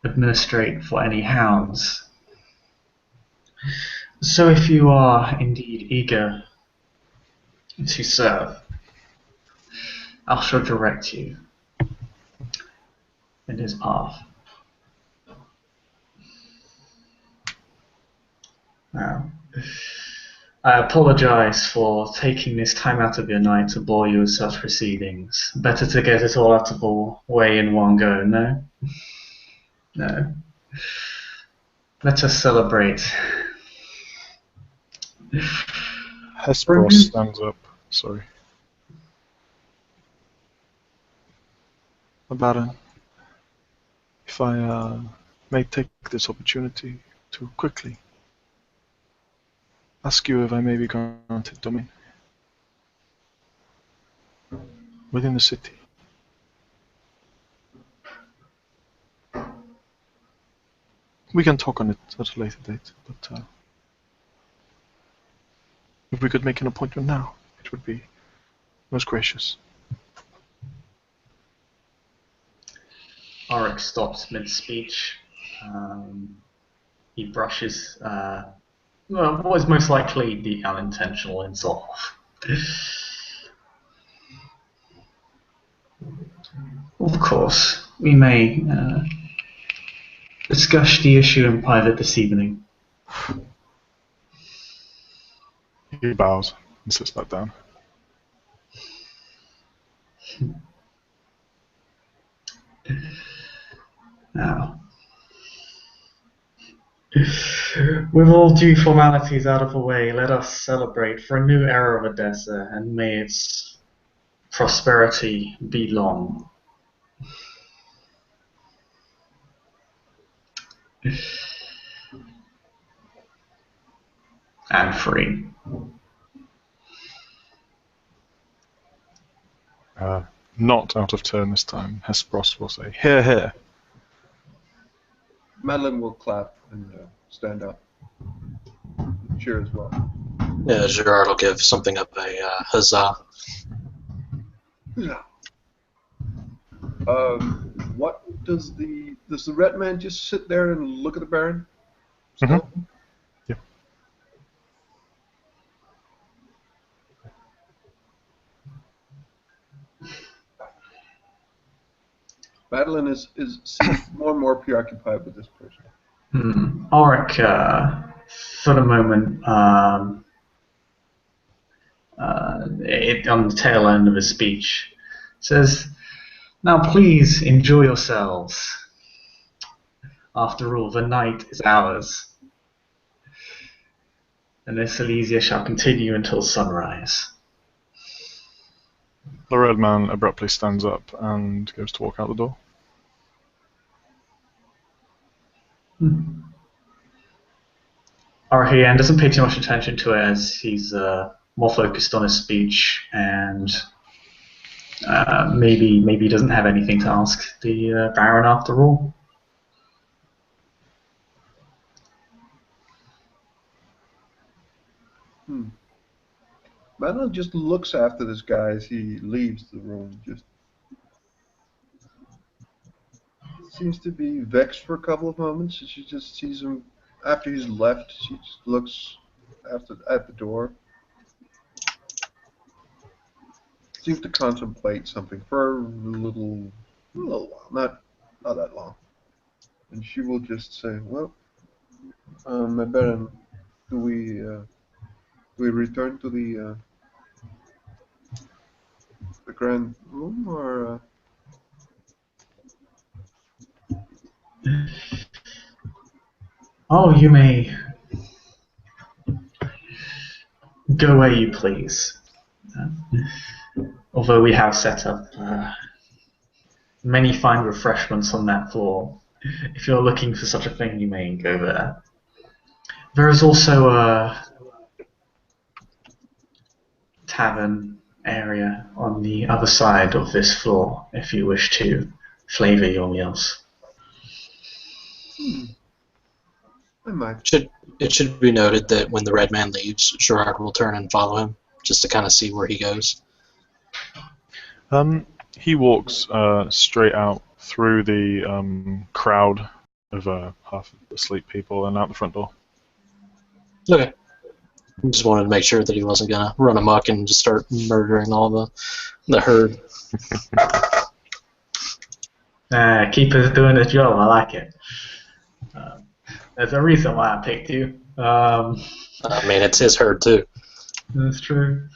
administrate for any hounds. So if you are indeed eager to serve, I shall direct you in his path. Now, I apologize for taking this time out of your night to bore you with such proceedings. Better to get it all out of the way in one go, no? No. Let us celebrate. Hesperos stands up. Sorry. Baron, if I may take this opportunity to quickly ask you if I may be granted domain within the city. We can talk on it at a later date, but if we could make an appointment now, it would be most gracious. Auric stops mid-speech. He brushes what is most likely the unintentional insult off. Of course, we may discuss the issue in private this evening. He bows and sits back down. Now, with all due formalities out of the way, let us celebrate for a new era of Odessa, and may its prosperity be long. And free. Not out of turn this time. Hesperos will say, "Hear, hear." Madeline will clap and stand up. Cheer as well. Yeah, Gerard will give something up a huzzah. Yeah. What does the red man just sit there and look at the Baron? Still? Mm-hmm. Yeah. Madeline seems more and more preoccupied with this person. Auric, for the moment, on the tail end of his speech, says, "Now please enjoy yourselves. After all, the night is ours, and this Elysia shall continue until sunrise." The red man abruptly stands up and goes to walk out the door. Arahian doesn't pay too much attention to it as he's more focused on his speech, and maybe he doesn't have anything to ask the Baron after all. Madeline just looks after this guy as he leaves the room. Just seems to be vexed for a couple of moments. And she just sees him after he's left. She just looks at the door. Seems to contemplate something for a little while, not that long. And she will just say, "Well, Baron, do we return to the grand room or?" Oh, you may go where you please. Although we have set up many fine refreshments on that floor. If you're looking for such a thing, you may go there. There is also a tavern area on the other side of this floor if you wish to flavor your meals. I might. It should be noted that when the red man leaves, Gerard will turn and follow him, just to kind of see where he goes. He walks straight out through the crowd of half asleep people and out the front door. Okay. Just wanted to make sure that he wasn't gonna run amok and just start murdering all the herd. Keeper's doing his job. I like it. There's a reason why I picked you. I mean, it's his herd too. That's true.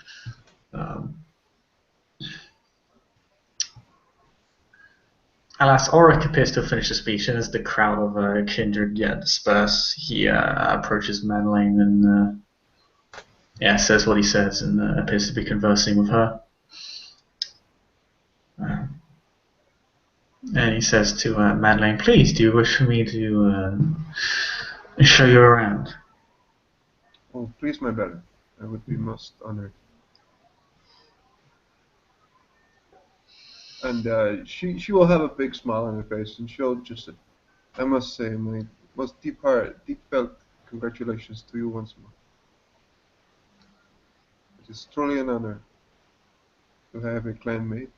Alas, Auric appears to have finished the speech, and as the crowd of kindred disperse, he approaches Madeleine and says what he says, and appears to be conversing with her. And he says to Madeleine, "Please, do you wish for me to show you around?" Oh, please, my Baron. I would be most honored. And she will have a big smile on her face, and she'll just, I must say, my most deep felt congratulations to you once more. It is truly an honor to have a clanmate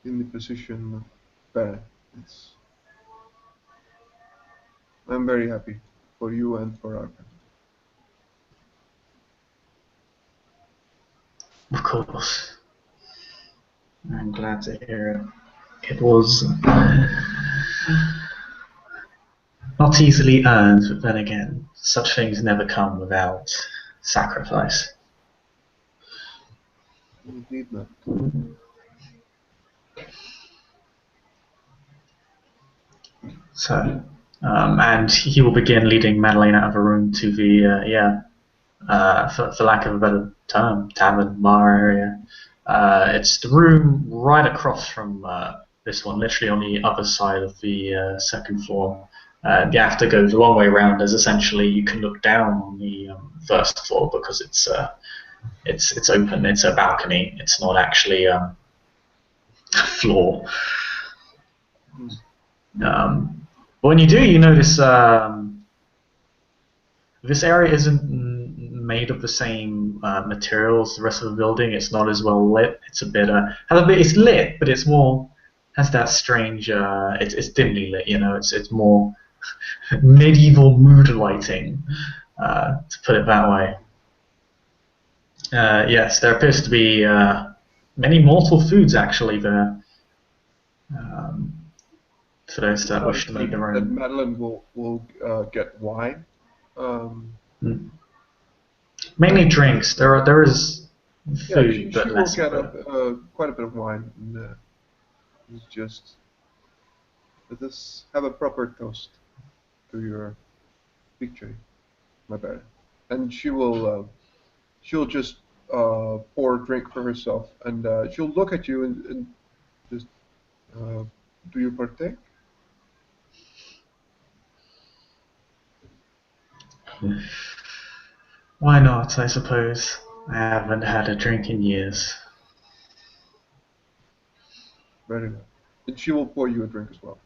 in the position of Baron. I'm very happy for you and for our family. Of course. I'm glad to hear it. It was not easily earned, but then again, such things never come without sacrifice. Indeed not. So, and he will begin leading Madeleine out of a room to the, for lack of a better term, tavern, bar area. It's the room right across from this one, literally on the other side of the second floor. You have to go the long way around, as essentially you can look down on the first floor because it's open. It's a balcony. It's not actually a floor. But when you do, you notice this area isn't made of the same materials as the rest of the building. It's not as well lit. It's a bit it's lit, but it's more has that strange. It's dimly lit. You know, it's more medieval mood lighting, to put it that way. Yes, there appears to be many mortal foods actually there. For those that wish to make their And own. Madeline will get wine. Mainly drinks. There is food, She but will less. get quite a bit of wine. And it's just let us have a proper toast to your victory, my bad. And she'll just pour a drink for herself, and she'll look at you and just, do you partake? Why not, I suppose. I haven't had a drink in years. Very well. And she will pour you a drink as well.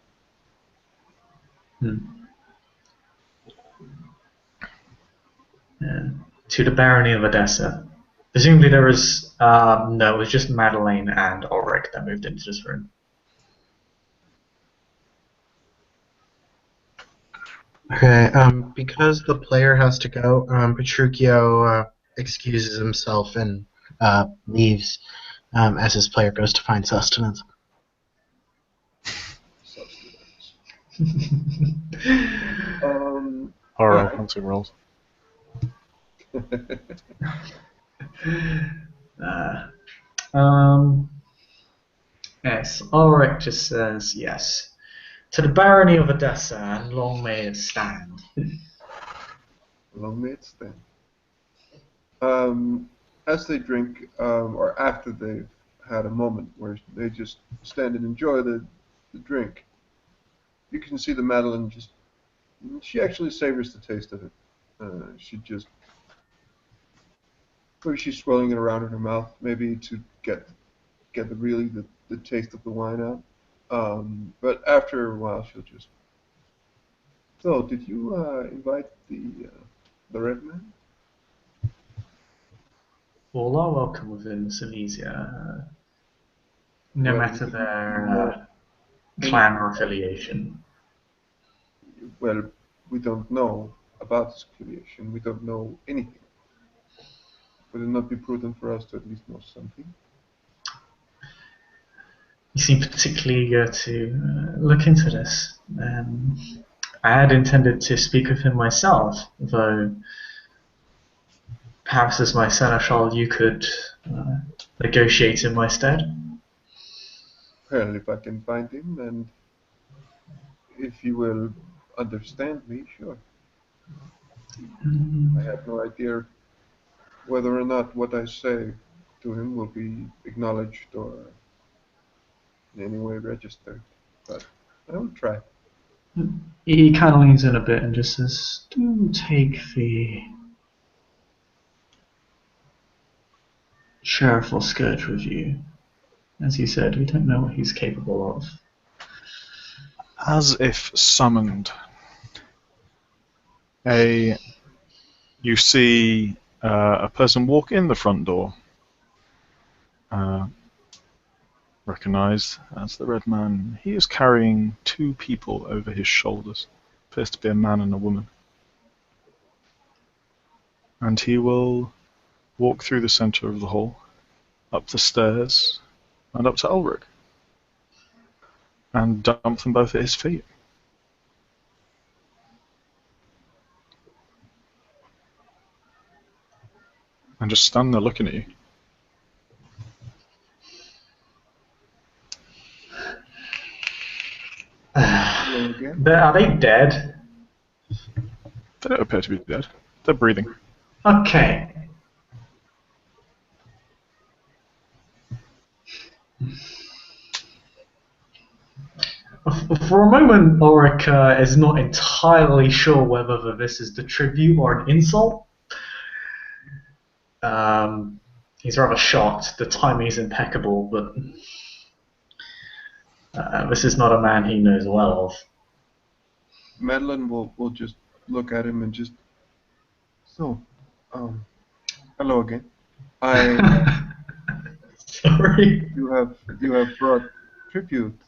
To the barony of Odessa. Presumably there was no, it was just Madeleine and Ulrich that moved into this room. Okay, because the player has to go, Petruchio excuses himself and leaves as his player goes to find sustenance. Substance. Horror Alright. hunting rolls. Uh, um, yes, Ulrich just says yes. To the barony of Odessa, and long may it stand. Long may it stand. As they drink, or after they've had a moment where they just stand and enjoy the drink, you can see the Madeline she actually savors the taste of it. Maybe she's swirling it around in her mouth, maybe to get the taste of the wine out. But after a while, she'll just. So, did you invite the red man? All are welcome within Silesia, no Well, matter we their know clan or affiliation. well, we don't know about his affiliation. We don't know anything. Would it not be prudent for us to at least know something? You seem particularly eager to look into this. I had intended to speak with him myself, though perhaps as my seneschal you could negotiate in my stead. Well, if I can find him, and if you will understand me, sure. I have no idea whether or not what I say to him will be acknowledged or in any way registered, but I will try. He kind of leans in a bit and just says, "Do take the sheriff or scourge with you. As you said, we don't know what he's capable of." As if summoned, you see a person walk in the front door, recognized as the Red Man. He is carrying two people over his shoulders. Appears to be a man and a woman. And he will walk through the center of the hall, up the stairs, and up to Ulrich, and dump them both at his feet. And just stand there looking at you. Hello again. Are they dead? They don't appear to be dead. They're breathing. Okay. For a moment, Ulrich is not entirely sure whether this is the tribute or an insult. He's rather shocked. The timing is impeccable, but this is not a man he knows well of. Madeline will just look at him and just. So, hello again. Sorry. You have brought tribute,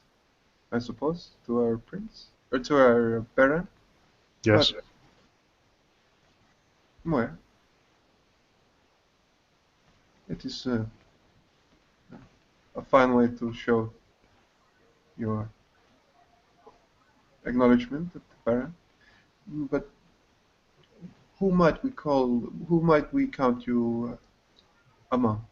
I suppose, to our prince or to our baron. Yes. But, well, it is a fine way to show your acknowledgement of the baron. But who might we call? Who might we count you among?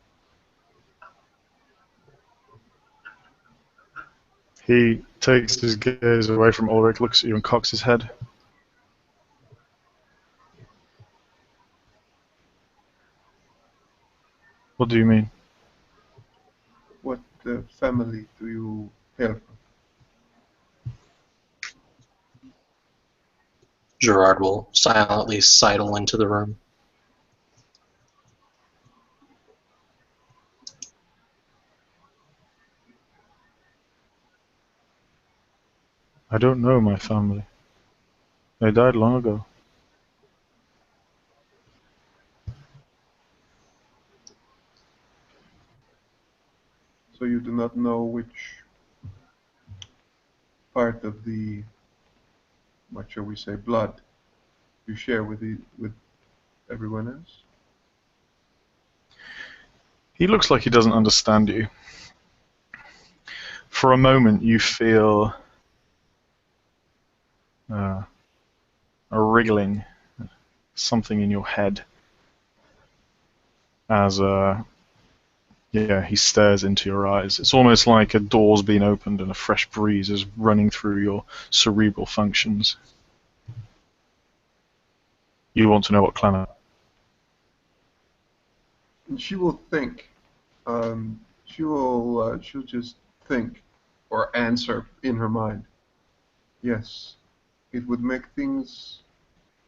He takes his gaze away from Ulrich, looks at you, and cocks his head. What do you mean? What family do you hail from? Gerard will silently sidle into the room. I don't know my family. They died long ago. So you do not know which part of the, what shall we say, blood you share with everyone else? He looks like he doesn't understand you. For a moment, you feel a wriggling, something in your head, as he stares into your eyes. It's almost like a door's been opened and a fresh breeze is running through your cerebral functions. You want to know what clan? She will think. She'll just think or answer in her mind. Yes, it would make things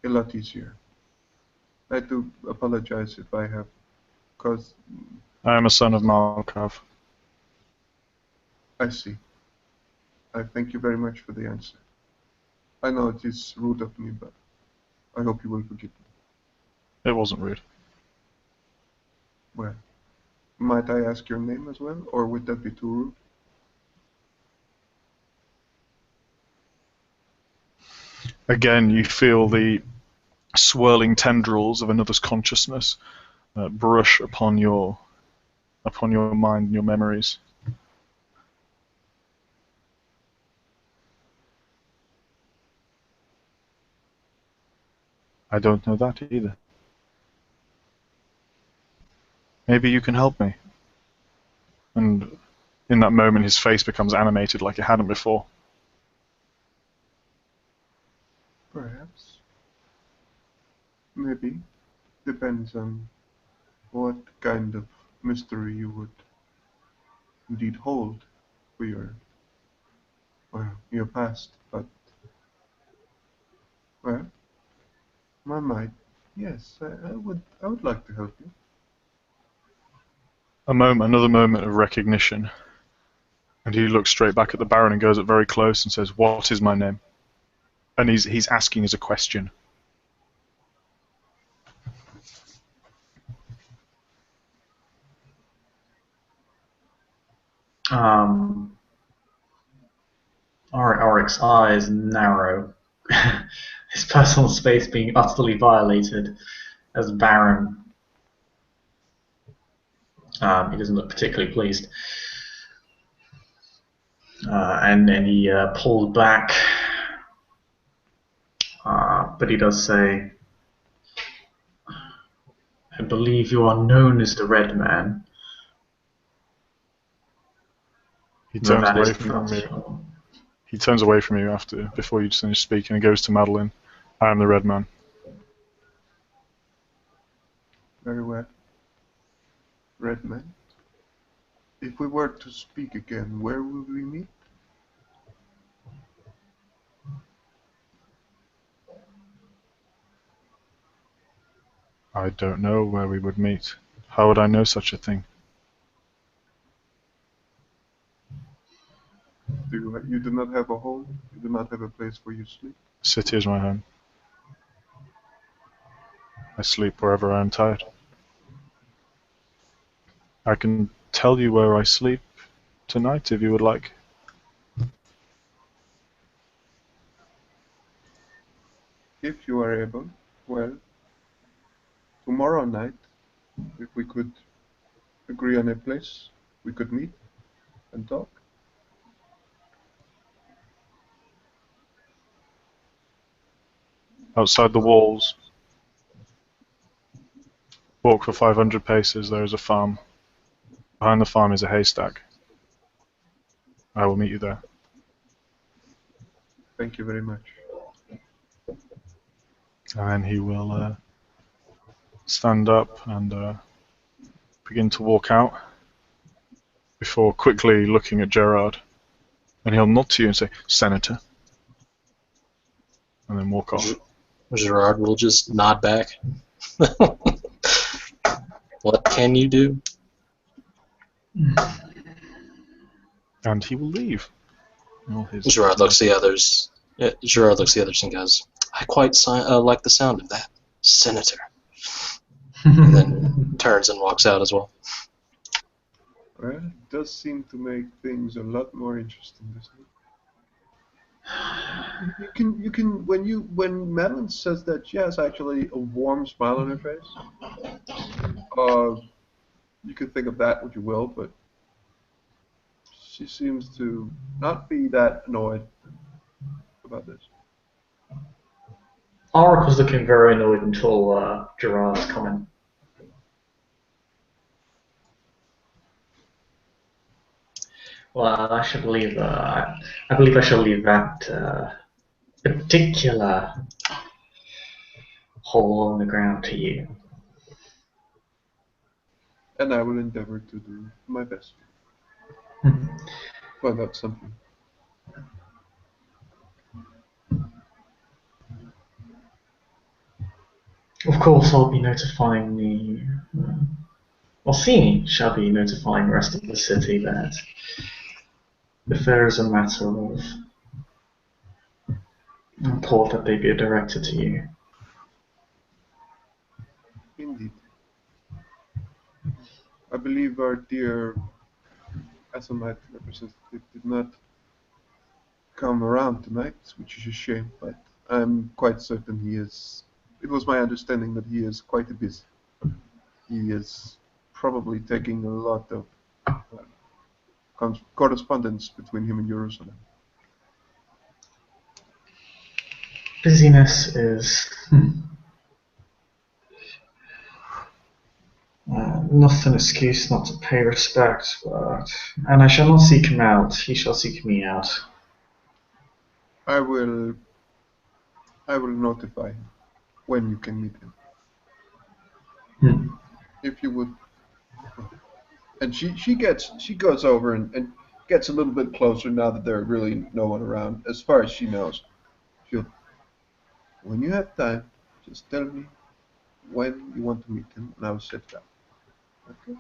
a lot easier. I do apologize if I have caused. I am a son of Malkav. I see. I thank you very much for the answer. I know it is rude of me, but I hope you will forgive me. It wasn't rude. Well, might I ask your name as well, or would that be too rude? Again, you feel the swirling tendrils of another's consciousness brush upon your mind and your memories. I don't know that either. Maybe you can help me. And in that moment, his face becomes animated like it hadn't before. Perhaps. Maybe. Depends on what kind of mystery you would indeed hold for your past, but, well, my might, yes, I would like to help you. Another moment of recognition, and he looks straight back at the Baron and goes up very close and says, "What is my name?" And he's asking as a question. Oric's eyes narrow, his personal space being utterly violated as Baron. He doesn't look particularly pleased. And then he pulls back, but he does say, "I believe you are known as the Red Man." He turns That away is from not you. so. He turns away from you before you finish speaking and goes to Madeline. "I am the Red Man." Very well. Redman, if we were to speak again, where would we meet? I don't know where we would meet. How would I know such a thing? You do not have a home? You do not have a place where you sleep? City is my home. I sleep wherever I am tired. I can tell you where I sleep tonight if you would like. If you are able, well, tomorrow night, if we could agree on a place, we could meet and talk. Outside the walls, walk for 500 paces, there is a farm. Behind the farm is a haystack. I will meet you there. Thank you very much. And he will stand up and begin to walk out before quickly looking at Gerard. And he'll nod to you and say, "Senator," and then walk off. Gerard will just nod back. What can you do? And he will leave. Gerard looks the others. Gerard looks the others and goes, "I quite like the sound of that, Senator." And then turns and walks out as well. Well, it does seem to make things a lot more interesting, doesn't it? You can when Madeline says that, she has actually a warm smile on her face. You can think of that what you will, but she seems to not be that annoyed about this. Auric was looking very annoyed until Gerard's comment. Well, I should leave. I believe I shall leave that particular hole in the ground to you. And I will endeavor to do my best. Find out something. Of course, I'll be notifying Orsini shall be notifying the rest of the city that if there is a matter of report that they be directed to you. Indeed. I believe our dear Asomite representative did not come around tonight, which is a shame, but I'm quite certain he is. It was my understanding that he is quite busy. He is probably taking a lot of correspondence between him and Jerusalem. Busyness is not an excuse not to pay respect, and I shall not seek him out. He shall seek me out. I will notify him when you can meet him. If you would. And she goes over and gets a little bit closer now that there's really no one around, as far as she knows. When you have time, just tell me when you want to meet him, and I will set it up. Okay?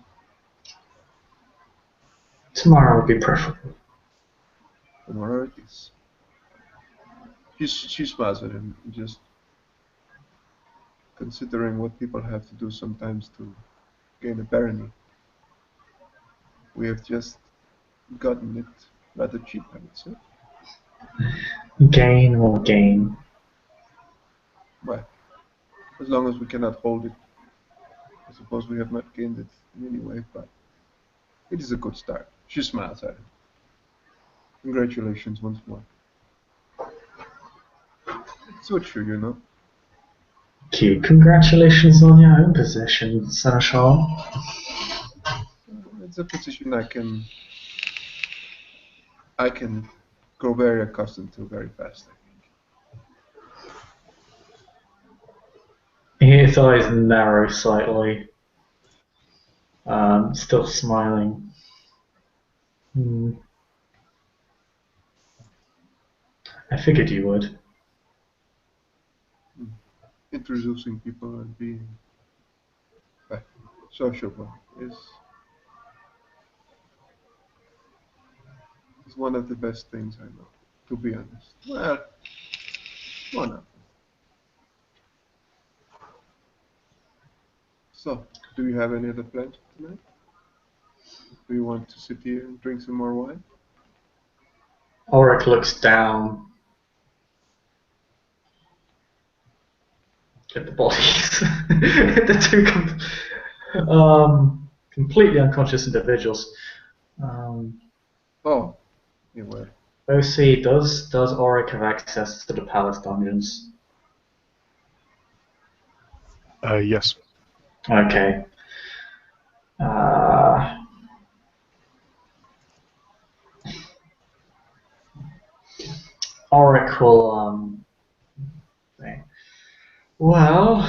Tomorrow would be preferable. Tomorrow it is. She smiles at him, just considering what people have to do sometimes to gain a barony. We have just gotten it rather cheap, I would say. Gain or gain? Well, as long as we cannot hold it, I suppose we have not gained it in any way, but it is a good start. She smiles at him. Congratulations once more. Suits you, you know. Cute. Congratulations on your own position, Seneschal. It's a position I can grow very accustomed to very fast, I think. His eyes narrow slightly. Still smiling. I figured you would. Introducing people and being sociable is one of the best things I know, to be honest. Well, one of them. So, do you have any other plans for tonight? Do you want to sit here and drink some more wine? Auric looks down at the bodies. The two completely unconscious individuals. Oh, you were. OC, does Auric have access to the palace dungeons? Yes. Okay. Auric will say, well,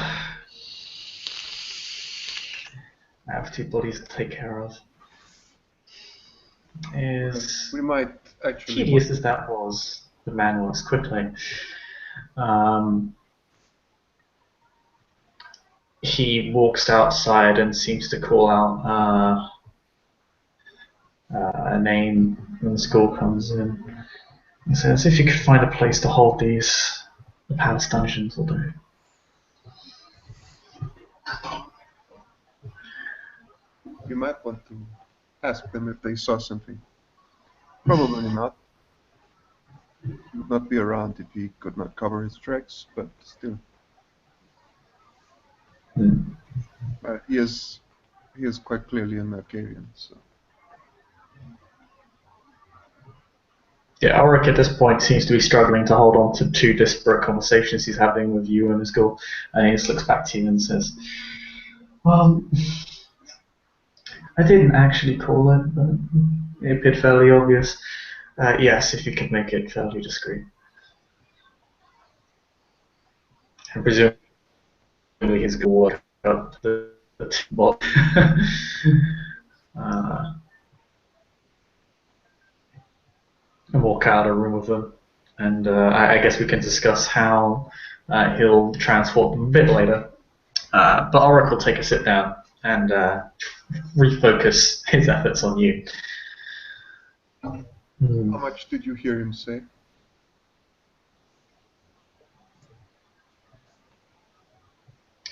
I have two bodies to take care of. As We might actually. tedious as that was, the man was quickly. He walks outside and seems to call out a name when the school comes in. He says, if you could find a place to hold these, the palace dungeons will do. You might want to ask them if they saw something. Probably not. He would not be around if he could not cover his tracks, but still. Hmm. He is quite clearly an Arcadian, so. Yeah, Ulrich at this point seems to be struggling to hold on to two disparate conversations he's having with you and his girl, and he just looks back to you and says, "Well, I didn't actually call it, but it appeared fairly obvious. Yes, if you could make it fairly discreet. And presumably his girl will work up the bot." uh, and walk out of the room with them. And I guess we can discuss how he'll transport them a bit later. But Ulrich will take a sit down and refocus his efforts on you. How much did you hear him say?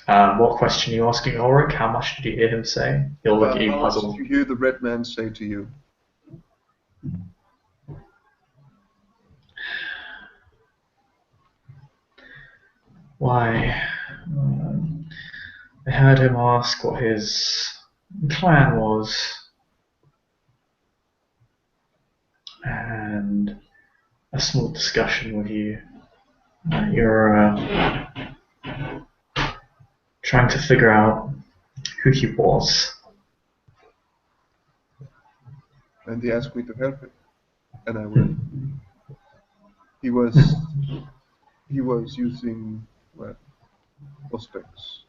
What question are you asking Ulrich? How much did you hear him say? He'll look at you How much puzzled. did you hear the red man say to you? Why? I heard him ask what his plan was, and a small discussion with you. You're trying to figure out who he was. And he asked me to help him, and I will. He was using, well, prospects.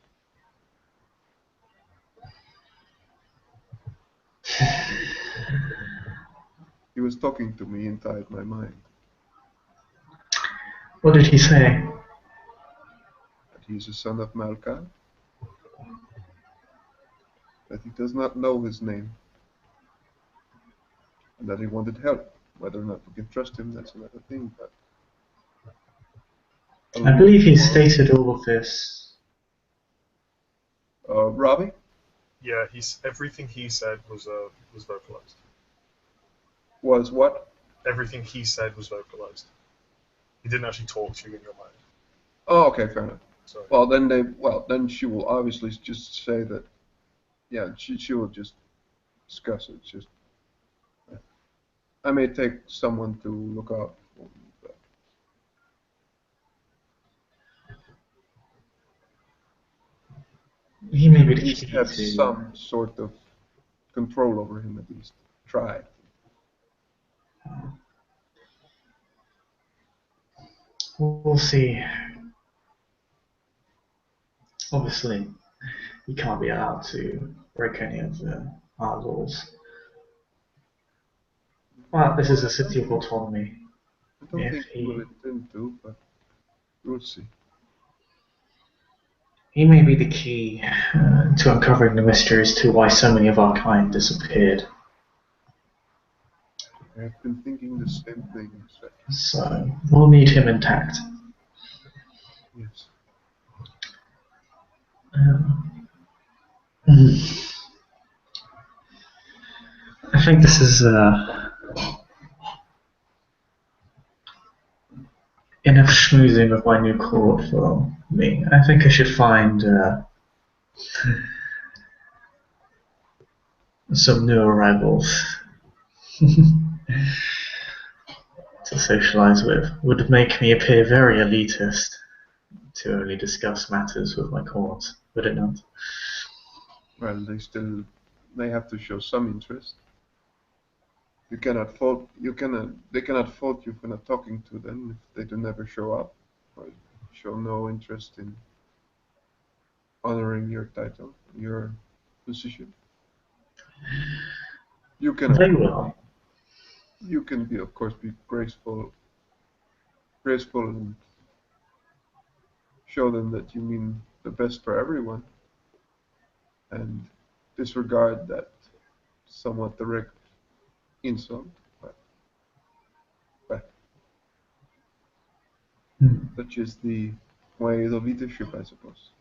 He was talking to me inside my mind. What did he say? That he is a son of Malka. That he does not know his name. And that he wanted help. Whether or not we can trust him, that's another thing. But I believe he stated all of this. Robbie? Yeah, everything he said was vocalized. Was what? Everything he said was vocalized. He didn't actually talk to you in your mind. Oh, okay, fair enough. Sorry. Well, then she will obviously just say that. Yeah, she will just discuss it. Just I may take someone to look out for me, but He may be the at least key have to. some sort of control over him. At least try. We'll see. Obviously, he can't be allowed to break any of our laws. But this is a city of autonomy. I don't If think he will intend to, but we'll see. he may be the key to uncovering the mysteries to why so many of our kind disappeared. I have been thinking the same thing. So we'll need him intact. Yes. I think this is enough schmoozing of my new court for me. I think I should find some new arrivals to socialize with. Would make me appear very elitist to only discuss matters with my court, would it not? Well, they have to show some interest. They cannot fault you for not talking to them if they do never show up or show no interest in honoring your title, your position. You can They will. You can be, of course, be graceful and show them that you mean the best for everyone, and disregard that somewhat direct insult. But such is the way of leadership, I suppose.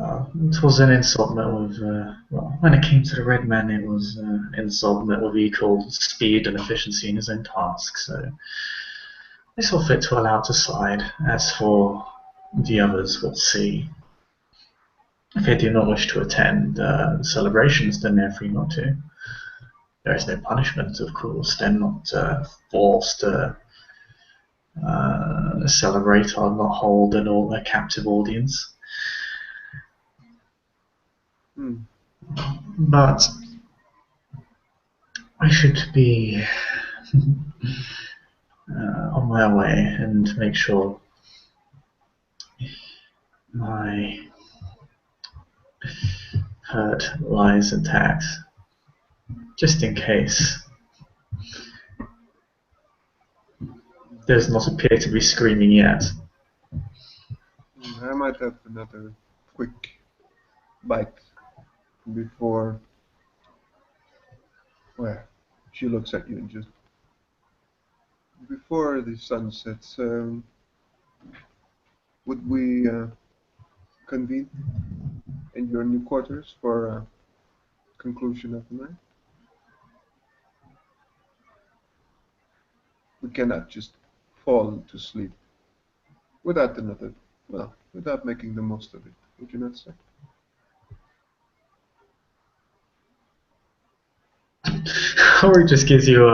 It was an insult met with, well, when it came to the red man, it was an insult met with equal speed and efficiency in his own task, so I saw fit to allow it to slide. As for the others, we'll see. If they do not wish to attend the celebrations, then they're free not to. There is no punishment, of course. They're not forced to celebrate or not hold a captive audience. But I should be on my way and make sure my herd lies intact, just in case. Does not appear to be screaming yet. I might have another quick bite before. Well, she looks at you and just before the sun sets. Would we convene in your new quarters for conclusion of the night? We cannot just fall to sleep without without making the most of it. Would you not say? Or it just gives you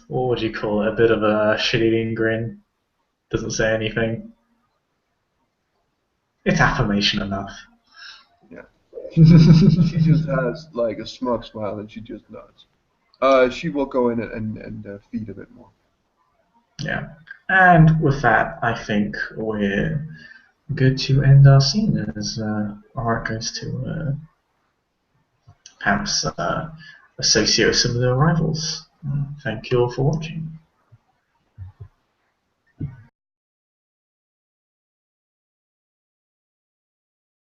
what would you call it? A bit of a shit-eating grin. Doesn't say anything. It's affirmation enough. Yeah. She just has like a smug smile and she just nods. She will go in and feed a bit more. Yeah. And with that, I think we're good to end our scene as Art goes to perhaps associate some of the arrivals. Thank you all for watching.